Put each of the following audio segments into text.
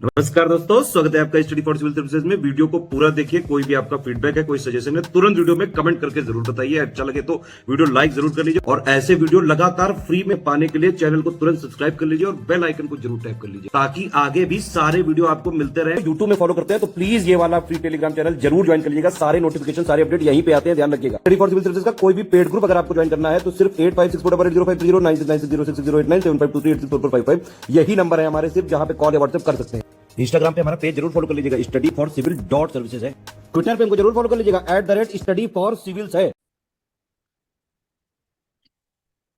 नमस्कार दोस्तों, स्वागत है आपका स्टडी फॉर सिविल सर्विसेज में। वीडियो को पूरा देखिए। कोई भी आपका फीडबैक है, कोई सजेशन है, तुरंत वीडियो में कमेंट करके जरूर बताइए। अच्छा लगे तो वीडियो लाइक जरूर कर लीजिए और ऐसे वीडियो लगातार फ्री में पाने के लिए चैनल को तुरंत सब्सक्राइब कर लीजिए और बेल आइकन को जरूर टैप कर लीजिए ताकि आगे भी सारे वीडियो आपको मिलते रहे। यूट्यूब में फॉलो करते हैं तो प्लीज ये वाला फ्री टेलीग्राम चैनल जरूर ज्वाइन कर लीजिएगा। सारे नोटिफिकेशन, सारे अपडेट यहीं पे आते हैं, ध्यान रखिएगा। स्टडी फॉर सिविल सर्विसेज का कोई भी पेड ग्रुप अगर आपको ज्वाइन करना है तो सिर्फ 856480560660897423864455 यही नंबर है हमारे, सिर्फ जहां पे कॉल या व्हाट्सएप कर सकते हैं। इंस्टाग्राम पे हमारा पेज जरूर फॉलो कर लीजिएगा, studyforcivil.services है। ट्विटर पे हमको जरूर फॉलो कर लीजिएगा, @studyforcivils है।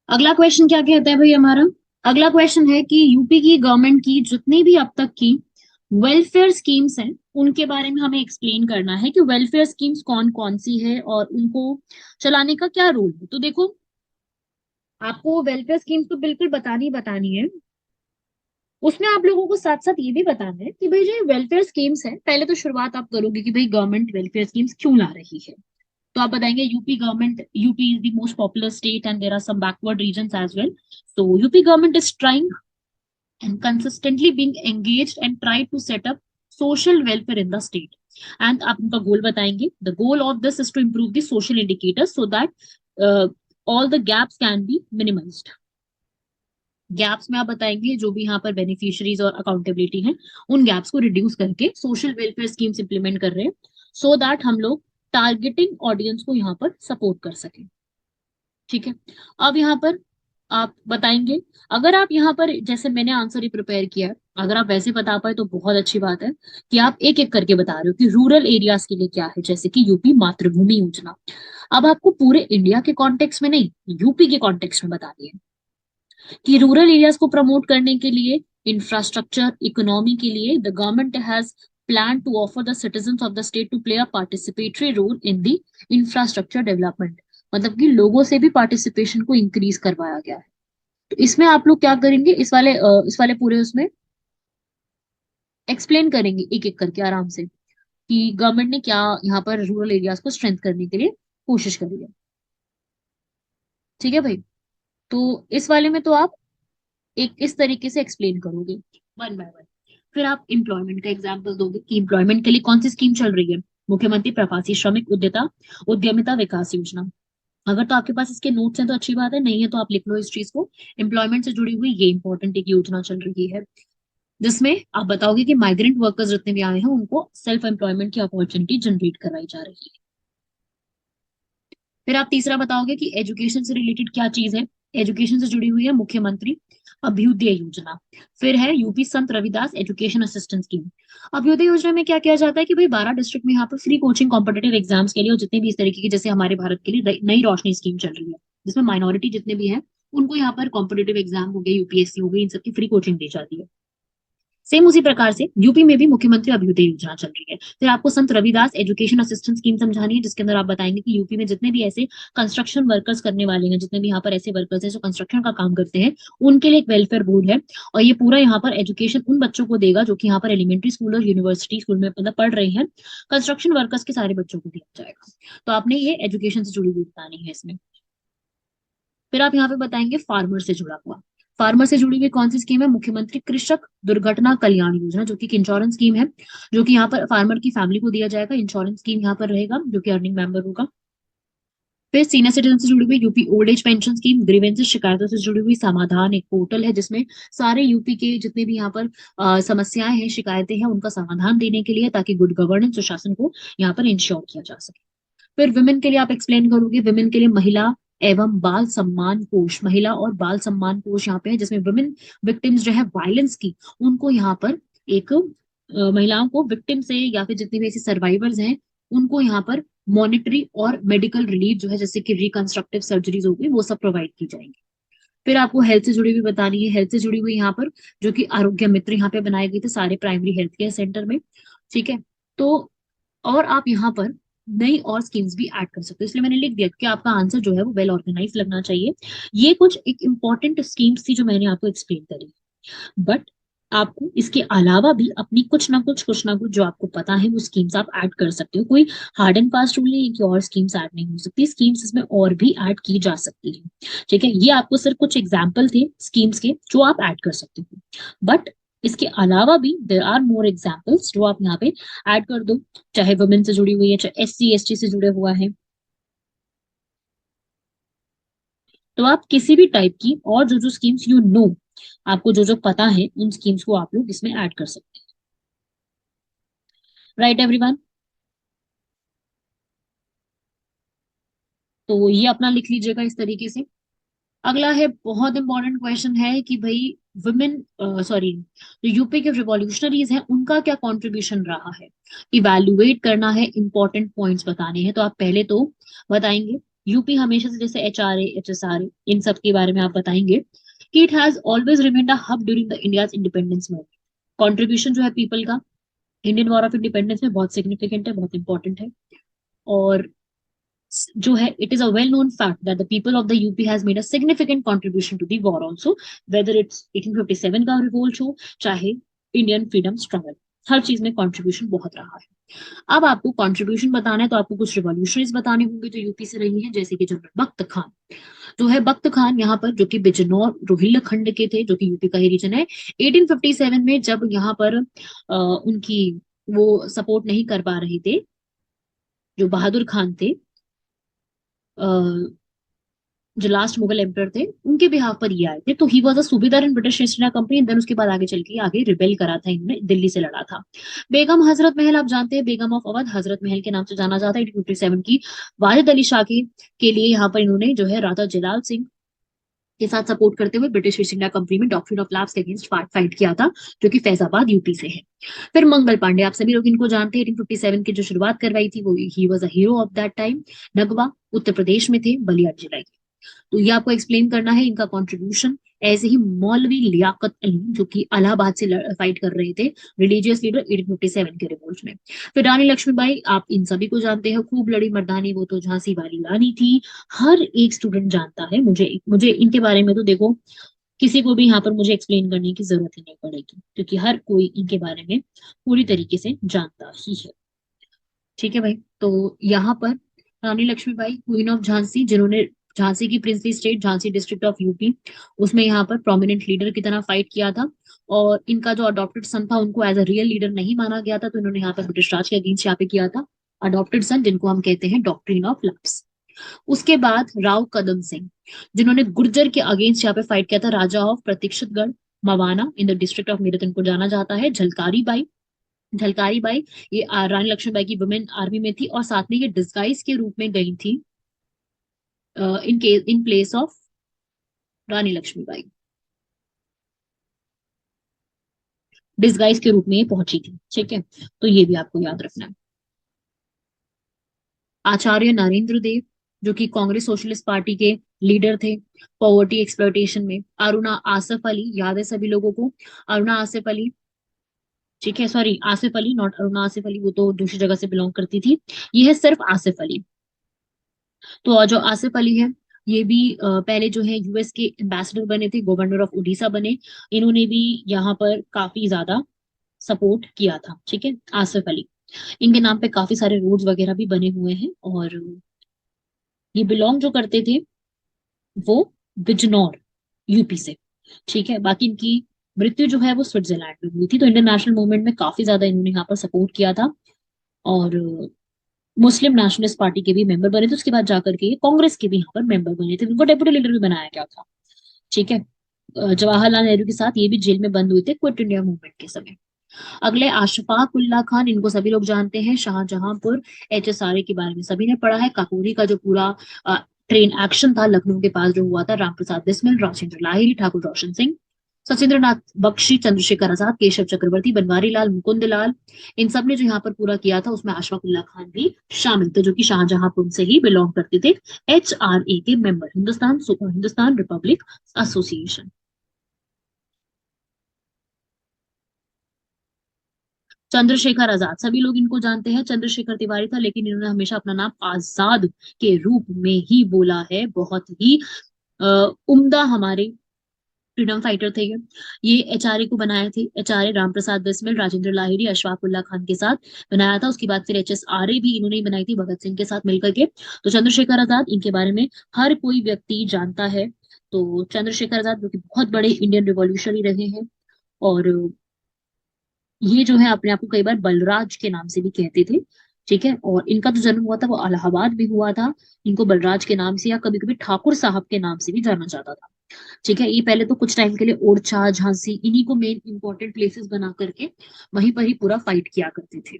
अगला क्वेश्चन क्या कहता है भाई हमारा? अगला क्वेश्चन है कि यूपी की गवर्नमेंट की जितनी भी अब तक की वेलफेयर स्कीम्स हैं उनके बारे में हमें एक्सप्लेन करना है कि वेलफेयर स्कीम्स कौन कौन सी है और उनको चलाने का क्या रोल है। तो देखो, आपको वेलफेयर स्कीम्स तो बिल्कुल बतानी है। उसमें आप लोगों को साथ साथ ये भी बताना है कि भाई जो वेलफेयर स्कीम्स है, पहले तो शुरुआत आप करोगे कि भाई गवर्नमेंट वेलफेयर स्कीम्स क्यों ला रही है। तो आप बताएंगे UP is the most popular state and there are some backward regions as well. So UP government is trying and consistently being engaged and try to set up social welfare in the state. And आप उनका गोल बताएंगे. The goal of this is to improve the social indicators so that all the gaps can be minimized. Gaps में आप बताएंगे जो भी यहाँ पर बेनिफिशियरीज और अकाउंटेबिलिटी है उन गैप्स को रिड्यूस करके सोशल वेलफेयर स्कीम्स इंप्लीमेंट कर रहे हैं सो दैट हम लोग टारगेटिंग ऑडियंस को यहाँ पर सपोर्ट कर सकें। ठीक है, अब यहाँ पर आप बताएंगे, अगर आप यहाँ पर जैसे मैंने आंसर ही प्रिपेयर किया है, अगर आप वैसे बता पाए तो बहुत अच्छी बात है कि आप एक एक करके बता रहे हो कि रूरल एरियाज के लिए क्या है, जैसे कि यूपी मातृभूमि योजना। अब आपको पूरे इंडिया के कॉन्टेक्स्ट में नहीं, यूपी के कॉन्टेक्स्ट में बता दिए कि रूरल एरियाज को प्रमोट करने के लिए, इंफ्रास्ट्रक्चर इकोनॉमी के लिए the government has plan to offer the citizens of the state to play a participatory role in the infrastructure development. मतलब कि लोगों से भी पार्टिसिपेशन को इंक्रीज करवाया गया है। तो इसमें आप लोग क्या करेंगे, इस वाले पूरे उसमें एक्सप्लेन करेंगे एक एक करके आराम से कि गवर्नमेंट ने क्या यहाँ पर रूरल एरियाज को स्ट्रेंथ करने के लिए कोशिश करी है। ठीक है भाई, तो इस वाले में तो आप एक इस तरीके से एक्सप्लेन करोगे वन बाय वन। फिर आप एम्प्लॉयमेंट का एग्जाम्पल दोगे कि एम्प्लॉयमेंट के लिए कौन सी स्कीम चल रही है। मुख्यमंत्री प्रवासी श्रमिक उद्यमिता विकास योजना। अगर तो आपके पास इसके नोट्स हैं तो अच्छी बात है, नहीं है तो आप लिख लो इस चीज को। एम्प्लॉयमेंट से जुड़ी हुई ये इंपॉर्टेंट एक योजना चल रही है जिसमें आप बताओगे कि माइग्रेंट वर्कर्स जितने भी आए हैं उनको सेल्फ एम्प्लॉयमेंट की अपॉर्चुनिटी जनरेट कराई जा रही है। फिर आप तीसरा बताओगे कि एजुकेशन से रिलेटेड क्या चीज है। एजुकेशन से जुड़ी हुई है मुख्यमंत्री अभ्युदय योजना। फिर है UP Sant Ravidas education assistance scheme. Abhyudaya Yojana में क्या किया जाता है कि भाई 12 डिस्ट्रिक्ट में यहाँ पर फ्री कोचिंग कॉम्पिटेटिव एग्जाम्स के लिए और जितने भी इस तरीके की, जैसे हमारे भारत के लिए नई रोशनी स्कीम चल रही है जिसमें माइनॉरिटी जितने भी हैं उनको यहाँ पर कॉम्पिटेटिव एग्जाम हो गए, यूपीएससी हो गई, इन सबकी फ्री कोचिंग दी जाती है। सेम उसी प्रकार से यूपी में भी मुख्यमंत्री अभ्युदय योजना चल रही है। फिर आपको संत रविदास एजुकेशन असिस्टेंस स्कीम समझानी है जिसके अंदर आप बताएंगे कि यूपी में जितने भी ऐसे कंस्ट्रक्शन वर्कर्स करने वाले हैं, जितने भी यहाँ पर ऐसे वर्कर्स हैं जो कंस्ट्रक्शन का काम करते हैं, उनके लिए एक वेलफेयर बोर्ड है और ये पूरा यहाँ पर एजुकेशन उन बच्चों को देगा जो कि यहाँ पर एलिमेंट्री स्कूल और यूनिवर्सिटी स्कूल में मतलब पढ़ रहे हैं। कंस्ट्रक्शन वर्कर्स के सारे बच्चों को दिया जाएगा। तो आपने ये एजुकेशन से जुड़ी हुई बतानी है इसमें। फिर आप यहाँ पे बताएंगे फार्मर से जुड़ा हुआ। फार्मर से जुड़ी हुई कौन सी स्कीम है? मुख्यमंत्री कृषक दुर्घटना कल्याण योजना, जो कि एक इंश्योरेंस स्कीम है जो कि यहाँ पर फार्मर की फैमिली को दिया जाएगा। इंश्योरेंस स्कीम यहाँ पर रहेगा जो कि अर्निंग मेंबर होगा। फिर सीनियर सिटीजन से जुड़ी हुई UP old age pension scheme. Grievances शिकायतों से जुड़ी हुई समाधान एक पोर्टल है जिसमें सारे यूपी के जितने भी यहाँ पर समस्याएं हैं, शिकायतें हैं, उनका समाधान देने के लिए ताकि गुड गवर्नेंस सुशासन को यहाँ पर इंश्योर किया जा सके। फिर विमेन के लिए आप एक्सप्लेन करोगे, विमेन के लिए महिला एवं बाल सम्मान कोष, महिला और बाल सम्मान कोष यहाँ पे है जिसमें विमेन विक्टिम्स जो है वायलेंस की, उनको यहाँ पर एक महिलाओं को विक्टिम से या फिर जितने भी ऐसे सर्वाइवर्स हैं उनको यहाँ पर मॉनिटरी और मेडिकल रिलीफ जो है जैसे कि रिकंस्ट्रक्टिव सर्जरीज हो गई वो सब प्रोवाइड की जाएंगी। फिर आपको हेल्थ से जुड़ी हुई बतानी है। हेल्थ से जुड़ी हुई यहाँ पर जो कि आरोग्य मित्र यहाँ पे बनाए गए थे सारे प्राइमरी हेल्थ केयर सेंटर में। ठीक है, तो और आप यहाँ पर नई और स्कीम्स भी ऐड कर सकते हो, इसलिए मैंने लिख दिया कि आपका आंसर जो है वो वेल ऑर्गेनाइज लगना चाहिए। ये कुछ एक इंपॉर्टेंट स्कीम्स थी जो मैंने आपको एक्सप्लेन करी, बट आपको इसके अलावा भी अपनी कुछ ना कुछ जो आपको पता है वो स्कीम्स आप ऐड कर सकते हो। कोई हार्ड एंड फास्ट रूल नहीं है कि और स्कीम्स ऐड नहीं हो सकती, स्कीम्स इसमें और भी ऐड की जा सकती है। ठीक है, ये आपको सिर्फ कुछ एग्जाम्पल थे स्कीम्स के जो आप ऐड कर सकते हो, बट इसके अलावा भी देर आर मोर एग्जाम्पल्स जो आप यहाँ पे ऐड कर दो, चाहे वुमेन से जुड़ी हुई है, चाहे SC ST से जुड़े हुआ है, तो आप किसी भी टाइप की और जो जो स्कीम्स यू नो, आपको जो जो पता है उन स्कीम्स को आप लोग इसमें ऐड कर सकते हैं। राइट एवरीवन, तो ये अपना लिख लीजिएगा इस तरीके से। अगला है, बहुत इंपॉर्टेंट क्वेश्चन है कि भाई वुमेन, सॉरी, जो यूपी के रिवॉल्यूशनरीज हैं उनका क्या कंट्रीब्यूशन रहा है, इवैल्यूएट करना है, इंपॉर्टेंट पॉइंट्स बताने हैं। तो आप पहले तो बताएंगे यूपी हमेशा से, जैसे HRA HSRA इन सब के बारे में आप बताएंगे कि it has always remained a hub during the India's independence movement. Contribution जो है पीपल का इंडियन वॉर ऑफ इंडिपेंडेंस में बहुत सिग्निफिकेंट है, बहुत इंपॉर्टेंट है। और जो है, it is a well known fact that the people of the UP has made a significant contribution to the war also, whether it's 1857 का रिवोल्ट हो, चाहे इंडियन फ्रीडम स्ट्रगल, हर चीज में कंट्रीब्यूशन बहुत रहा है। अब आपको कंट्रीब्यूशन बताना है तो आपको कुछ रिवॉल्यूशनरीज बताने होंगे जो यूपी से रही हैं, जैसे कि जनरल बख्त खान। जो है बख्त खान यहाँ पर, जो कि बिजनौर रोहिल्ला खंड के थे, जो कि यूपी का ही रीजन है। 1857 में जब यहाँ पर उनकी वो सपोर्ट नहीं कर पा रहे थे, जो बहादुर खान थे, जो लास्ट मुगल एम्पर थे, उनके बिहाफ पर ये आए थे। तो ही was a subedar in British East India company, then उसके बाद आगे चल के आगे रिबेल करा था इन्होंने, दिल्ली से लड़ा था। बेगम हजरत महल आप जानते हैं, बेगम ऑफ अवध हजरत महल के नाम से जाना जाता है। 1857 की वाजिद अली शाह के लिए यहाँ पर इन्होंने जो है राजा जलाल सिंह के साथ सपोर्ट करते हुए ब्रिटिश ईस्ट इंडिया कंपनी में डॉक्ट्रिन ऑफ लैप्स के अगेंस्ट फाइट किया था, जो कि फैजाबाद यूपी से है। फिर मंगल पांडे, आप सभी लोग इनको जानते हैं, 1857 की जो शुरुआत करवाई थी वो, he was a hero of that time. Nagwa Uttar Pradesh में थे, बलिया जिला। तो ये आपको एक्सप्लेन करना है इनका कंट्रीब्यूशन। ऐसे ही मौलवी लियाकत अली, जो कि इलाहाबाद से फाइट कर रहे थे, रिलीजियस लीडर 1857 के रिवोल्ट में। फिर रानी लक्ष्मीबाई, आप इन सभी को जानते हैं, खूब लड़ी मर्दानी, वो तो झांसी वाली रानी थी, हर एक स्टूडेंट जानता है। मुझे मुझे इनके बारे में तो देखो, किसी को भी यहाँ पर मुझे एक्सप्लेन करने की जरूरत ही नहीं पड़ेगी, क्योंकि हर कोई इनके बारे में पूरी तरीके से जानता ही है। ठीक है भाई, तो यहाँ पर रानी लक्ष्मीबाई, क्वीन ऑफ झांसी, जिन्होंने झांसी की princely state, Jhansi district of UP, उसमें यहाँ पर प्रोमिनेंट लीडर की तरह फाइट किया था। और इनका जो अडॉप्टेड सन था उनको एज अ रियल लीडर नहीं माना गया था, तो इन्होंने यहाँ पर ब्रिटिश राज के अगेंस्ट यहाँ पे किया था अडॉप्टेड सन, जिनको हम कहते हैं डॉक्ट्रिन ऑफ लैप्स। उसके बाद राव कदम सिंह, जिन्होंने गुर्जर के अगेंस्ट यहाँ पे फाइट किया था, raja of Parikshitgarh Mawana in the district of Meerut, इनको जाना जाता है। झलकारी बाई, झलकारी बाई ये रानी लक्ष्मीबाई की वुमेन आर्मी में थी, और साथ में ये डिस्गाइज के रूप में गई थी in place of Rani Lakshmibai, disguise के रूप में ये पहुंची थी। ठीक है, तो ये भी आपको याद रखना है। आचार्य नरेंद्र देव, जो कि कांग्रेस सोशलिस्ट पार्टी के लीडर थे पॉवर्टी एक्सप्लॉयटेशन में। अरुणा आसफ अली, याद है सभी लोगों को, अरुणा आसिफ अली। ठीक है, सॉरी, आसिफ अली, नॉट अरुणा आसिफ अली, वो तो दूसरी जगह से बिलोंग करती थी। ये है सिर्फ आसिफ अली। तो जो आसिफ अली है, ये भी पहले जो है US के एम्बेसडर बने थे, गवर्नर ऑफ उड़ीसा बने। इन्होंने भी यहाँ पर काफी ज्यादा सपोर्ट किया था। ठीक है, आसिफ अली, इनके नाम पे काफी सारे रोड्स वगैरह भी बने हुए हैं। और ये बिलोंग जो करते थे वो बिजनौर यूपी से। ठीक है, बाकी इनकी मृत्यु जो है वो स्विट्जरलैंड में हुई थी। तो इंडियन नेशनल मूवमेंट में काफी ज्यादा इन्होंने यहाँ पर सपोर्ट किया था, और मुस्लिम नेशनलिस्ट पार्टी के भी मेंबर बने थे। उसके बाद जाकर के ये कांग्रेस के भी यहाँ पर मेंबर बने थे, उनको डेप्यूटी लीडर भी बनाया गया था। ठीक है, जवाहरलाल नेहरू के साथ ये भी जेल में बंद हुए थे क्विट इंडिया मूवमेंट के समय। अगले अशफाक उल्ला खान, इनको सभी लोग जानते हैं, शाहजहांपुर HSRA के बारे में सभी ने पढ़ा है। काकोरी का जो पूरा ट्रेन एक्शन था लखनऊ के पास जो हुआ था, रामप्रसाद बिस्मिल, राजेंद्र लाहिड़ी, ठाकुर रोशन सिंह, सचिंद्र नाथ बख्शी, चंद्रशेखर आजाद, केशव चक्रवर्ती, बनवारी लाल, मुकुंद लाल, इन सब ने जो यहाँ पर पूरा किया था, उसमें अशफाक उल्ला खान भी शामिल थे, जो कि शाहजहांपुर से ही बिलोंग करते थे। HRA के member, Hindustan republic association. Chandrashekhar Azad, सभी लोग इनको जानते हैं, चंद्रशेखर तिवारी था, लेकिन इन्होंने हमेशा अपना नाम आजाद के रूप में ही बोला है। बहुत ही उम्दा हमारे फ्रीडम फाइटर थे ये HRA को बनाए थे, HRA रामप्रसाद बिस्मिल, राजेंद्र लाहिड़ी, अशफाक उल्ला खान के साथ बनाया था। उसके बाद फिर HSRA भी इन्होंने ही बनाई थी भगत सिंह के साथ मिलकर के। तो चंद्रशेखर आजाद, इनके बारे में हर कोई व्यक्ति जानता है। तो चंद्रशेखर आजाद, जो कि बहुत बड़े इंडियन रिवॉल्यूशनरी रहे हैं, और ये जो है अपने आप को कई बार बलराज के नाम से भी कहते थे। ठीक है, और इनका जो जन्म हुआ था वो इलाहाबाद में हुआ था। इनको बलराज के नाम से या कभी कभी ठाकुर साहब के नाम से भी जाना जाता था। ठीक है, ये पहले तो कुछ टाइम के लिए ओरछा, झांसी, इन्हीं को मेन इंपॉर्टेंट प्लेसेस बना करके वहीं पर ही पूरा फाइट किया करते थे।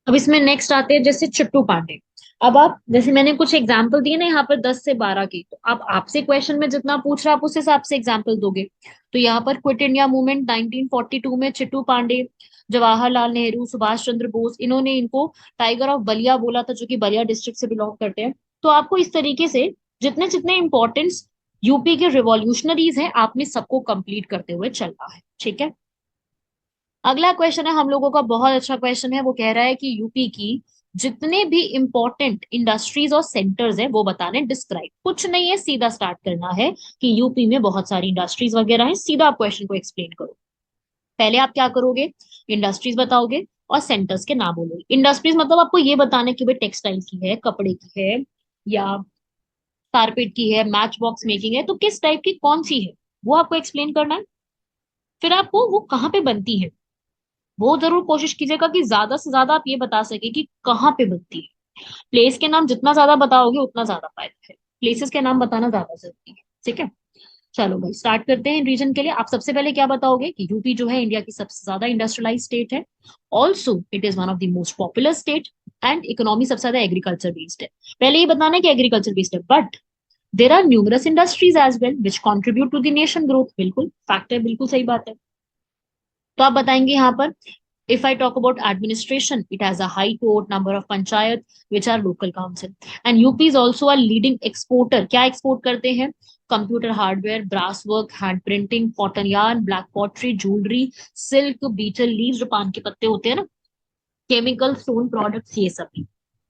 अब इसमें नेक्स्ट आते हैं जैसे चुट्टू पांडे। अब आप जैसे मैंने कुछ एग्जाम्पल दिए ना यहाँ पर 10 से 12 के, तो आप आपसे क्वेश्चन में जितना पूछ रहा आप उस हिसाब से एग्जाम्पल दोगे। तो यहाँ पर क्विट इंडिया मूवमेंट 1942 में चिट्टू पांडे, जवाहरलाल नेहरू, सुभाष चंद्र बोस, इन्होंने इनको टाइगर ऑफ बलिया बोला था, जो कि बलिया डिस्ट्रिक्ट से बिलोंग करते हैं। तो आपको इस तरीके से जितने जितने इंपॉर्टेंस यूपी के रिवॉल्यूशनरीज हैं आपने सबको कंप्लीट करते हुए चलना है। ठीक है, अगला क्वेश्चन है हम लोगों का, बहुत अच्छा क्वेश्चन है। वो कह रहा है कि यूपी की जितने भी इंपॉर्टेंट इंडस्ट्रीज और सेंटर्स हैं वो बताने, डिस्क्राइब। कुछ नहीं है, सीधा स्टार्ट करना है कि यूपी में बहुत सारी इंडस्ट्रीज वगैरह हैं, सीधा आप क्वेश्चन को एक्सप्लेन करो। पहले आप क्या करोगे, इंडस्ट्रीज बताओगे और सेंटर्स के नाम बोलोगे। इंडस्ट्रीज मतलब आपको ये बताना है कि भाई टेक्सटाइल की है, कपड़े की है, या कारपेट की है, मैच बॉक्स मेकिंग है, तो किस टाइप की कौन सी है वो आपको एक्सप्लेन करना है। फिर आपको वो कहाँ पे बनती है वो जरूर कोशिश कीजिएगा कि ज्यादा से ज्यादा आप ये बता सके कि कहाँ पे बनती है। प्लेस के नाम जितना ज्यादा बताओगे उतना ज्यादा फायदा है, प्लेसेस के नाम बताना ज्यादा जरूरी है। ठीक है, चलो भाई स्टार्ट करते हैं। रीजन के लिए आप सबसे पहले क्या बताओगे कि यूपी जो है इंडिया की सबसे ज्यादा इंडस्ट्रियलाइज स्टेट है। Also it is one of the most popular state, and economy सबसे ज्यादा एग्रीकल्चर बेस्ड है। पहले ये बताना है कि एग्रीकल्चर बेस्ड है, but there are numerous industries as well which contribute to the nation growth. बिल्कुल फैक्ट है, बिल्कुल सही बात है। तो आप बताएंगे यहाँ पर, if I talk about administration, it has a high court, number of panchayat, which are local council. And UP is also a leading exporter. क्या export करते हैं? Computer hardware, brass work, hand printing, cotton yarn, black pottery, jewellery, silk, betel leaves जो पान के पत्ते होते हैं ना, केमिकल, स्टोन प्रोडक्ट्स, ये सब भी।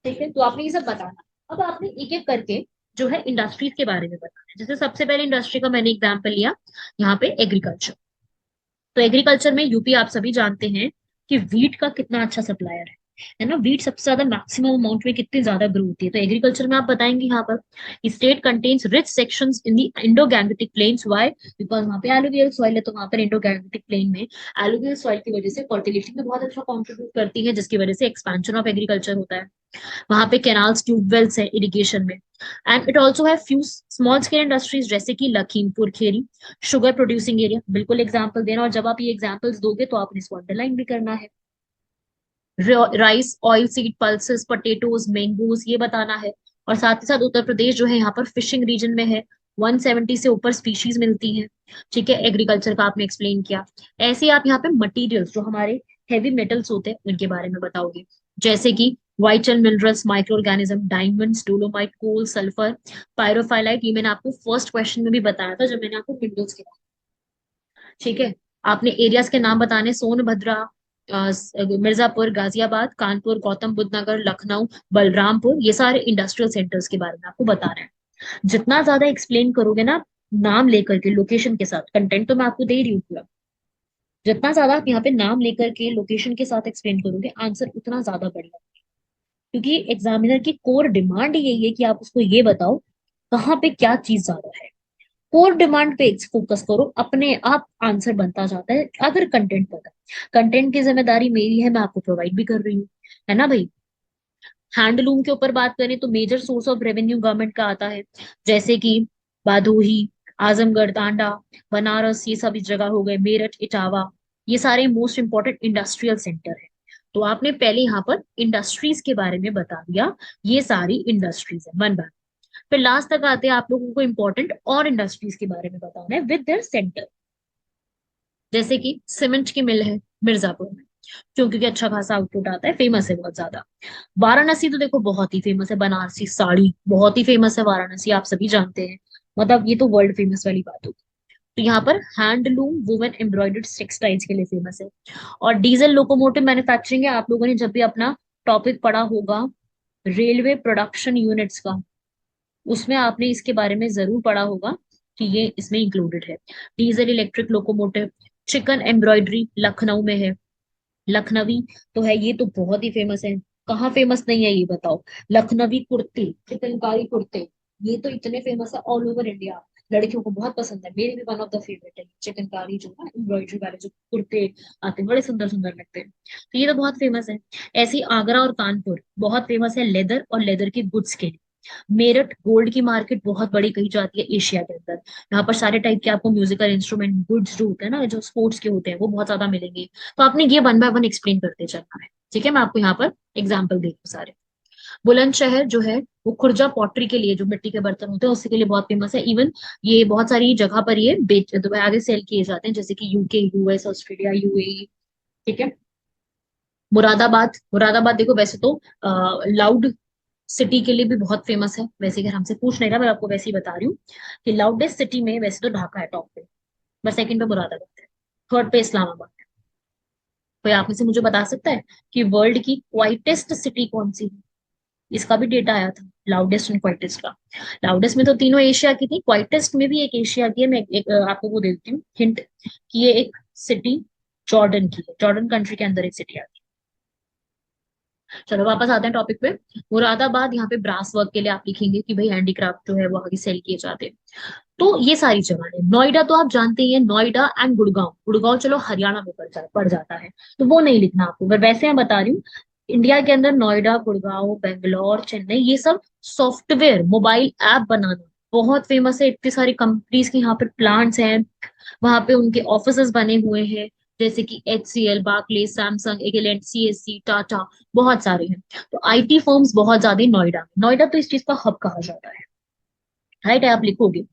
ठीक है, तो आपने ये सब बताना। अब आपने एक एक करके जो है इंडस्ट्रीज के बारे में बताना है। जैसे सबसे पहले इंडस्ट्री का मैंने एग्जाम्पल लिया यहाँ पे एग्रीकल्चर। तो एग्रीकल्चर में यूपी आप सभी जानते हैं कि वीट का कितना अच्छा सप्लायर है ना। वीट सबसे ज्यादा मैक्सिमम अमाउंट में कितनी ज्यादा ग्रो होती है। तो एग्रीकल्चर में आप बताएंगे यहाँ पर, state contains rich sections in the Indo Gangetic plains. Why? Because वहाँ पे एलुवियल सॉइल है, तो वहाँ पर इंडो गैंगेटिक प्लेन में एलुवियल सॉइल की वजह से फर्टिलिटी में बहुत अच्छा कॉन्ट्रीब्यूट करती है, जिसकी वजह से एक्सपेंशन ऑफ एग्रीकल्चर होता है। वहां पे कैनाल्स, ट्यूबवेल्स है इरिगेशन में। And it also have few small scale industries जैसे कि Lakhimpur Kheri, sugar producing area. बिल्कुल एग्जाम्पल देना, और जब आप ये एग्जाम्पल्स दोगे तो आपने इसको अंडरलाइन भी करना है। Rice, oil seed, pulses, potatoes, mangoes, ये बताना है। और साथ ही साथ उत्तर प्रदेश जो है यहाँ पर फिशिंग रीजन में है, 170 से ऊपर स्पीशीज मिलती हैं। ठीक है, एग्रीकल्चर का आपने एक्सप्लेन किया। ऐसे आप यहाँ पे मटेरियल्स जो हमारे हैवी मेटल्स होते हैं उनके बारे में बताओगे, जैसे कि vital minerals, micro organism, diamonds, dolomite, coal, sulphur, pyrophyllite. ये मैंने आपको फर्स्ट क्वेश्चन में भी बताया था जब मैंने आपको मिनरल्स के। ठीक है, आपने एरियाज के नाम बताने, सोनभद्रा, मिर्जापुर, गाजियाबाद, कानपुर, गौतम बुद्ध नगर, लखनऊ, बलरामपुर, ये सारे इंडस्ट्रियल सेंटर्स के बारे में आपको बताना है। जितना ज्यादा एक्सप्लेन करोगे ना नाम लेकर के, लोकेशन के साथ, कंटेंट तो मैं आपको दे रही हूँ पूरा, जितना ज्यादा आप यहाँ पे नाम लेकर के लोकेशन के साथ एक्सप्लेन करोगे आंसर उतना ज्यादा बढ़िया। क्योंकि एग्जामिनर की कोर डिमांड यही है कि आप उसको ये बताओ कहाँ पे क्या चीज ज्यादा है। कोर डिमांड पे फोकस करो, अपने आप आंसर बनता जाता है अगर कंटेंट पता। कंटेंट की जिम्मेदारी मेरी है, मैं आपको प्रोवाइड भी कर रही हूँ, है ना भाई। हैंडलूम के ऊपर बात करें तो major source of revenue government का आता है, जैसे कि बादोही, आजमगढ़, टांडा, बनारस, ये सभी जगह हो गए, मेरठ, इटावा, ये सारे मोस्ट इंपॉर्टेंट इंडस्ट्रियल सेंटर है। तो आपने पहले यहाँ पर इंडस्ट्रीज के बारे में बता दिया, ये सारी इंडस्ट्रीज है वन बार। फिर लास्ट तक आते हैं आप लोगों को इंपॉर्टेंट और इंडस्ट्रीज के बारे में बताना है विद देयर सेंटर। जैसे कि सीमेंट की मिल है मिर्जापुर में, क्योंकि अच्छा खासा आउटपुट आता है, फेमस है बहुत ज्यादा। वाराणसी तो देखो बहुत ही फेमस है, बनारसी साड़ी बहुत ही फेमस है वाराणसी, आप सभी जानते हैं, मतलब ये तो वर्ल्ड फेमस वाली बात होगी। तो यहाँ पर हैंडलूम, वुमेन एम्ब्रॉयडर्ड टेक्सटाइल्स के लिए फेमस है। और डीजल लोकोमोटिव मैन्युफैक्चरिंग है, आप लोगों ने जब भी अपना टॉपिक पढ़ा होगा रेलवे प्रोडक्शन यूनिट्स का, उसमें आपने इसके बारे में जरूर पढ़ा होगा कि ये इसमें इंक्लूडेड है। Diesel electric locomotive, chicken embroidery Lucknow में है, लखनवी तो है, ये तो बहुत ही फेमस है। कहाँ फेमस नहीं है ये बताओ। लखनवी कुर्ते, चिकनकारी कुर्ते, ये तो इतने फेमस है ऑल ओवर इंडिया। लड़कियों को बहुत पसंद है, मेरी भी वन ऑफ द फेवरेट है चिकनकारी, जो ना एम्ब्रॉयडरी वाले जो कुर्ते आते हैं बड़े सुंदर सुंदर लगते हैं, तो ये तो बहुत फेमस है। ऐसे ही आगरा और कानपुर बहुत फेमस है लेदर और लेदर के गुड्स के लिए। मेरठ गोल्ड की मार्केट बहुत बड़ी कही जाती है एशिया के अंदर। यहाँ पर सारे टाइप के आपको म्यूजिकल इंस्ट्रूमेंट गुड्स जो होते हैं ना, जो स्पोर्ट्स के होते हैं, वो बहुत ज्यादा मिलेंगे। तो आपने ये वन बाय वन एक्सप्लेन करते चलना है, ठीक है। मैं आपको यहाँ पर एग्जाम्पल दे रही हूँ सारे। बुलंदशहर जो है वो खुर्जा पॉटरी के लिए, जो मिट्टी के बर्तन होते हैं उसके लिए बहुत फेमस है। इवन ये बहुत सारी जगह पर ये बेच दुबई आगे सेल किए जाते हैं, जैसे कि यूके, यूएस, ऑस्ट्रेलिया, यूएई, ठीक है। मुरादाबाद, मुरादाबाद देखो वैसे तो लाउड सिटी के लिए भी बहुत फेमस है। वैसे अगर हमसे पूछ नहीं रहा, मैं आपको वैसे ही बता रही हूँ कि लाउडेस्ट सिटी में वैसे तो ढाका है टॉप पे, बस सेकंड पे मुरादाबाद है, थर्ड पे इस्लामाबाद है। कोई आप में से मुझे बता सकता है कि वर्ल्ड की क्वाइटेस्ट सिटी कौन सी है? इसका भी डेटा आया था, लाउडेस्ट एंड क्वाइटेस्ट का। लाउडेस्ट में तो तीनों एशिया की थी, क्वाइटेस्ट में भी एक एशिया की है। मैं आपको वो देती हूँ हिंट कि ये एक सिटी जॉर्डन की है, जॉर्डन कंट्री के अंदर एक सिटी आती है। चलो वापस आते हैं टॉपिक पे। मुरादाबाद, यहाँ पे ब्रास वर्क के लिए आप लिखेंगे कि भाई हैंडीक्राफ्ट जो है वो आगे सेल किए जाते हैं। तो ये सारी जगह है। नोएडा तो आप जानते ही हैं, नोएडा एंड गुड़गांव, गुड़गांव चलो हरियाणा में पड़ जाता है, तो वो नहीं लिखना आपको, पर वैसे मैं बता रही हूँ इंडिया के अंदर नोएडा, गुड़गांव, बेंगलोर, चेन्नई, ये सब सॉफ्टवेयर मोबाइल ऐप बनाना बहुत फेमस है। इतनी सारी कंपनीज के यहाँ पर प्लांट्स हैं, वहां पे उनके ऑफिसेस बने हुए हैं, जैसे कि HCL, Barclays, Samsung, Agilent, CSC, Tata, बहुत सारे हैं। तो IT फर्म्स बहुत ज्यादा नोएडा में, नोएडा तो इस चीज का हब कहा जाता है, राइट है। आप लिखोगे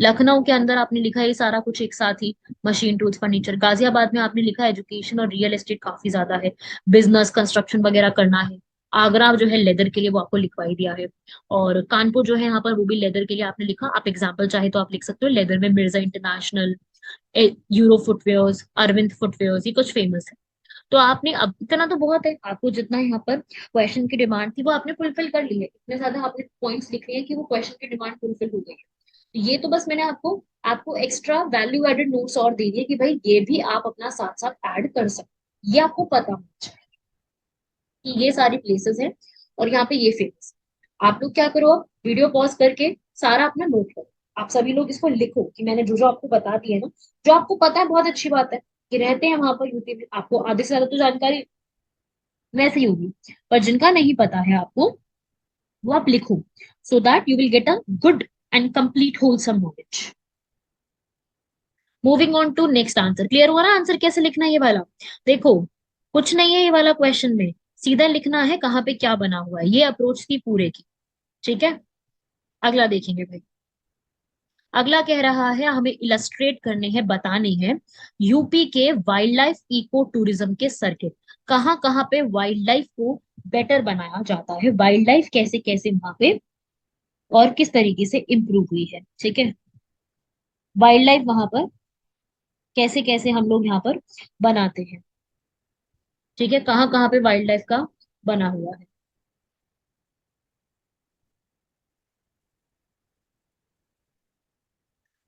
लखनऊ के अंदर आपने लिखा है ये सारा कुछ एक साथ ही, मशीन टूल्स फर्नीचर। गाजियाबाद में आपने लिखा है एजुकेशन और रियल एस्टेट काफी ज्यादा है, बिजनेस कंस्ट्रक्शन वगैरह करना है। आगरा जो है लेदर के लिए, वो आपको लिखवा ही दिया है। और कानपुर जो है यहाँ पर, वो भी लेदर के लिए आपने लिखा। आप एग्जाम्पल चाहे तो आप लिख सकते हो, लेदर में Mirza international, euro footwears, Arvind footwears, ये कुछ फेमस है। तो आपने अब इतना तो बहुत है, आपको जितना यहाँ पर क्वेश्चन की डिमांड थी वो आपने फुलफिल कर ली है। इतने ज्यादा आपने पॉइंट्स लिख लिए हैं कि वो क्वेश्चन की डिमांड फुलफिल हो गई है। तो ये तो बस मैंने आपको आपको एक्स्ट्रा वैल्यू एडेड नोट्स और दे दिए कि भाई ये भी आप अपना साथ साथ ऐड कर सकते हैं। ये आपको पता होना चाहिए कि ये सारी प्लेसेस हैं और यहाँ पे ये फेमस। आप लोग क्या करो, अब वीडियो पॉज करके सारा अपना नोट करो। आप सभी लोग इसको लिखो कि मैंने जो जो आपको बता दिया है ना, जो आपको पता है बहुत अच्छी बात है कि रहते हैं वहां पर यूपी में, आपको आधे से ज्यादा तो जानकारी वैसे ही होगी। पर जिनका नहीं पता है आपको, वो आप लिखो, so that you will get a good and complete wholesome knowledge. Moving on to next answer. Clear हुआ ना आंसर कैसे लिखना है ये वाला? देखो कुछ नहीं है ये वाला क्वेश्चन में, सीधा लिखना है कहाँ पे क्या बना हुआ है, ये अप्रोच थी पूरे की, ठीक है। अगला देखेंगे भाई। अगला कह रहा है हमें इलस्ट्रेट करने हैं, बताने हैं यूपी के वाइल्ड लाइफ इको टूरिज्म के सर्किट, कहाँ पे वाइल्ड लाइफ को बेटर बनाया जाता है, वाइल्ड लाइफ कैसे कैसे वहां पे और किस तरीके से इम्प्रूव हुई है, ठीक है। वाइल्ड लाइफ वहां पर कैसे कैसे हम लोग यहाँ पर बनाते हैं, ठीक है, कहाँ पे वाइल्ड लाइफ का बना हुआ है।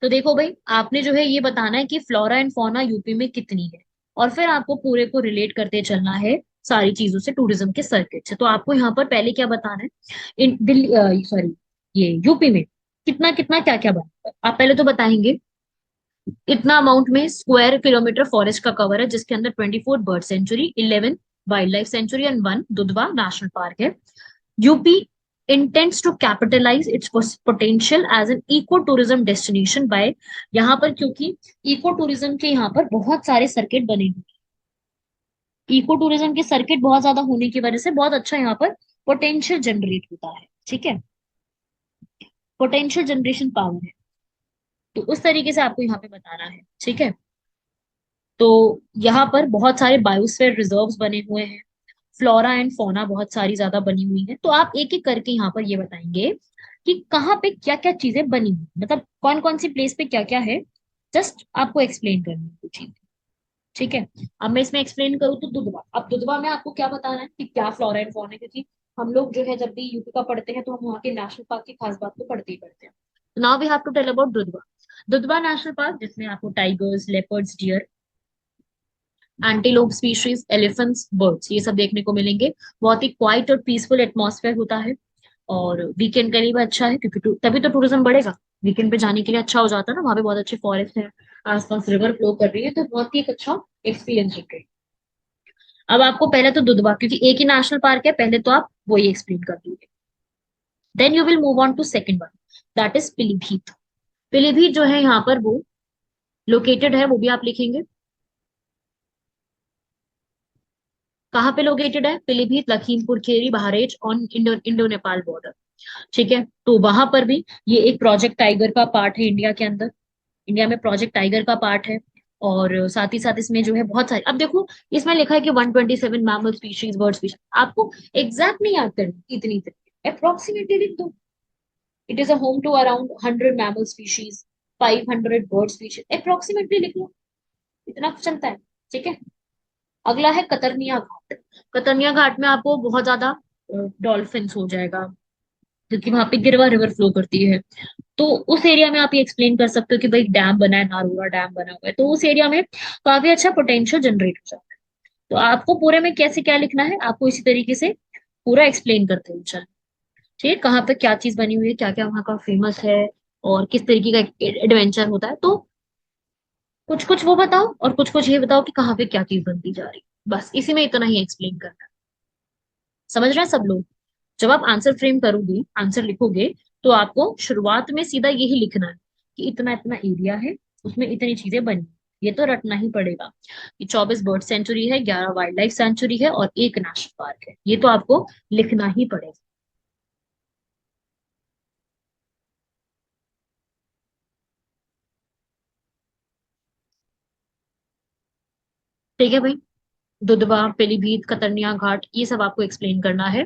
तो देखो भाई, आपने जो है ये बताना है कि फ्लोरा एंड फौना यूपी में कितनी है, और फिर आपको पूरे को रिलेट करते चलना है सारी चीजों से, टूरिज्म के सर्किट से। तो आपको यहाँ पर पहले क्या बताना है, इन दिल्ली, सॉरी, ये यूपी में कितना कितना क्या क्या बना है। आप पहले तो बताएंगे इतना अमाउंट में स्क्वायर किलोमीटर फॉरेस्ट का कवर है, जिसके अंदर 24 bird sanctuary, 11 wild life sanctuary and 1 Dudhwa national park है। UP intends to capitalize its potential as an eco tourism destination by, यहाँ पर क्योंकि इको टूरिज्म के यहाँ पर बहुत सारे सर्किट बने हुए हैं, इको टूरिज्म के सर्किट बहुत ज्यादा होने की वजह से बहुत अच्छा यहाँ पर पोटेंशियल जनरेट होता है, ठीक है, पोटेंशियल जनरेशन पावर है। तो उस तरीके से आपको यहाँ पे बताना है, ठीक है। तो यहाँ पर बहुत सारे बायोस्फीयर रिजर्व्स बने हुए हैं, फ्लोरा एंड फौना बहुत सारी ज्यादा बनी हुई है। तो आप एक एक करके यहाँ पर ये बताएंगे कि कहाँ पे क्या क्या चीजें बनी हुई, मतलब कौन कौन सी प्लेस पे क्या क्या है, जस्ट आपको एक्सप्लेन करनी है कुछ चीजें, ठीक है। अब मैं इसमें एक्सप्लेन करूँ तो दुधवा, अब दुधवा में आपको क्या बताना है कि क्या फ्लोरा एंड फौना है, क्योंकि हम लोग जो है जब भी यूपी का पढ़ते हैं तो हम वहाँ के नेशनल पार्क की खास बात तो पढ़ते ही पढ़ते हैं। तो now we have to tell about Dudhwa. Dudhwa national park, जिसमें आपको tigers, leopards, deer, antelope species, elephants, birds, ये सब देखने को मिलेंगे। बहुत ही क्वाइट और पीसफुल एटमॉस्फेयर होता है। और वीकेंड के लिए भी अच्छा है, क्योंकि तभी तो टूरिज्म बढ़ेगा। वीकेंड पे जाने के लिए अच्छा हो जाता है ना, वहाँ पे बहुत अच्छे फॉरेस्ट है, आसपास रिवर फ्लो कर रही है, तो बहुत ही एक अच्छा एक्सपीरियंस है। अब आपको पहले तो दुधवा, क्योंकि एक ही नेशनल पार्क है, पहले तो आप वही एक्सप्लेन कर दीजिए। Then you will move on to second one, that is Pilibhit. Pilibhit जो है यहाँ पर वो लोकेटेड है, वो भी आप लिखेंगे। कहाँ पे लोकेटेड है Pilibhit? Lakhimpur Kheri, Bahraich on Indo Nepal border. ठीक है, तो वहां पर भी ये एक प्रोजेक्ट टाइगर का पार्ट है इंडिया के अंदर। इंडिया में प्रोजेक्ट टाइगर का पार्ट है। और साथ ही साथ इसमें जो है बहुत सारे, अब देखो इसमें लिखा है कि 127 मैमल स्पीशीज, बर्ड स्पीशीज, आपको एग्जैक्ट नहीं याद करनी, इतनी अप्रोक्सीमेटली लिख दो। It is a home to around 100 mammal species, 500 bird species, approximately लिख लो, इतना चलता है। ठीक है, अगला है कतरनिया घाट। कतरनिया घाट में आपको बहुत ज्यादा डॉल्फिन्स हो जाएगा, क्योंकि वहां पे गिरवा रिवर फ्लो करती है। तो उस एरिया में आप ये एक्सप्लेन कर सकते हो कि भाई डैम बना है, नारूरा डैम बना हुआ है, तो उस एरिया में काफी अच्छा पोटेंशियल जनरेट हो जाता है। तो आपको पूरे में कैसे क्या लिखना है, आपको इसी तरीके से पूरा एक्सप्लेन करते हुए चल। ठीक है, कहाँ पे क्या चीज बनी हुई है, क्या क्या वहाँ का फेमस है, और किस तरीके का एडवेंचर होता है, तो कुछ कुछ वो बताओ और कुछ कुछ ये बताओ कि कहाँ पे क्या चीज बनती जा रही है। बस इसी में इतना ही एक्सप्लेन करना है। समझ रहे हैं सब लोग? जब आप आंसर फ्रेम करोगे, आंसर लिखोगे, तो आपको शुरुआत में सीधा यही लिखना है कि इतना इतना एरिया है, उसमें इतनी चीजें बनी। ये तो रटना ही पड़ेगा कि 24 बर्ड सेंचुरी है, 11 वाइल्ड लाइफ सेंचुरी है और एक नेशनल पार्क है, ये तो आपको लिखना ही पड़ेगा। ठीक है भाई, दुधवा, पीलीभीत, कतरनिया घाट, ये सब आपको एक्सप्लेन करना है।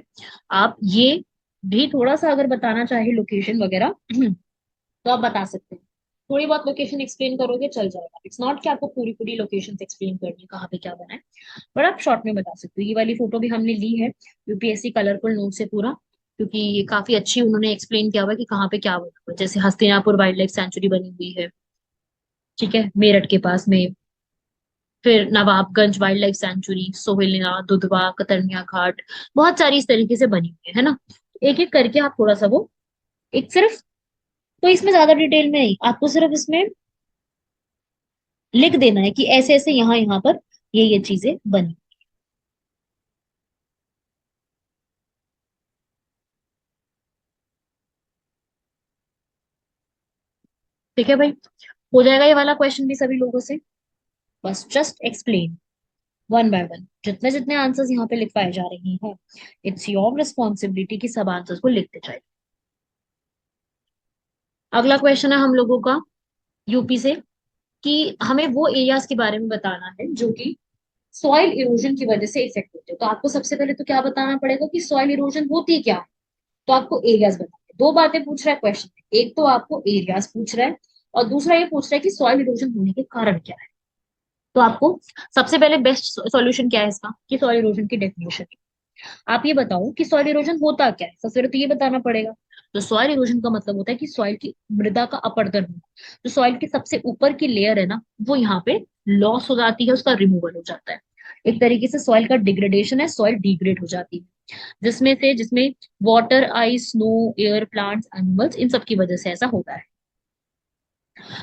आप ये भी थोड़ा सा अगर बताना चाहे लोकेशन वगैरह तो आप बता सकते हैं। थोड़ी बहुत लोकेशन एक्सप्लेन करोगे चल जाएगा, इट्स नॉट कि आपको पूरी पूरी लोकेशन एक्सप्लेन करनी है कहाँ पे क्या बना है, बट आप शॉर्ट में बता सकते हो। ये वाली फोटो भी हमने ली है यूपीएससी कलरफुल नोट से पूरा, क्योंकि ये काफी अच्छी उन्होंने एक्सप्लेन किया हुआ है कि कहाँ पे क्या बना हुआ है। जैसे हस्तिनापुर वाइल्ड लाइफ सेंचुरी बनी हुई है, ठीक है, मेरठ के पास में। फिर Nawabganj wild life sanctuary, Sohelwa, Dudhwa, Katarniya Ghat, बहुत सारी इस तरीके से बनी हुई है ना। एक एक करके आप थोड़ा सा वो, एक सिर्फ, तो इसमें ज्यादा डिटेल में नहीं, आपको सिर्फ इसमें लिख देना है कि ऐसे ऐसे यहाँ यहाँ पर ये चीजें बनी। ठीक है भाई, हो जाएगा ये वाला क्वेश्चन भी सभी लोगों से। बस just explain one by one, जितने जितने आंसर्स यहाँ पे लिखवाए जा रहे हैं, इट्स योर रिस्पॉन्सिबिलिटी कि सब आंसर्स को लिखते जाए। अगला क्वेश्चन है हम लोगों का यूपी से, कि हमें वो एरियाज के बारे में बताना है जो कि सॉइल इरोजन की वजह से इफेक्ट होते हैं। तो आपको सबसे पहले तो क्या बताना पड़ेगा कि सॉइल इरोजन होती क्या है। तो आपको एरियाज बताने, दो बातें पूछ रहा है क्वेश्चन में, एक तो आपको एरियाज पूछ रहा है और दूसरा ये पूछ रहा है कि सॉइल इरोजन होने के कारण क्या है। तो आपको सबसे पहले बेस्ट सॉल्यूशन क्या है इसका, कि सॉइल इरोजन की डेफिनेशन। आप ये बताओ कि सॉइल इरोजन होता क्या है, सबसे पहले तो ये बताना पड़ेगा। तो सॉइल इरोजन का मतलब होता है कि सॉइल की मृदा का अपरदन होना। जो सॉइल की सबसे ऊपर की लेयर है ना, वो यहाँ पे लॉस हो जाती है, उसका रिमूवल हो जाता है। एक तरीके से सॉइल का डिग्रेडेशन है, सॉइल डिग्रेड हो जाती है, जिसमें water, ice, snow, air, plants, animals, इन सब की वजह से ऐसा होता है।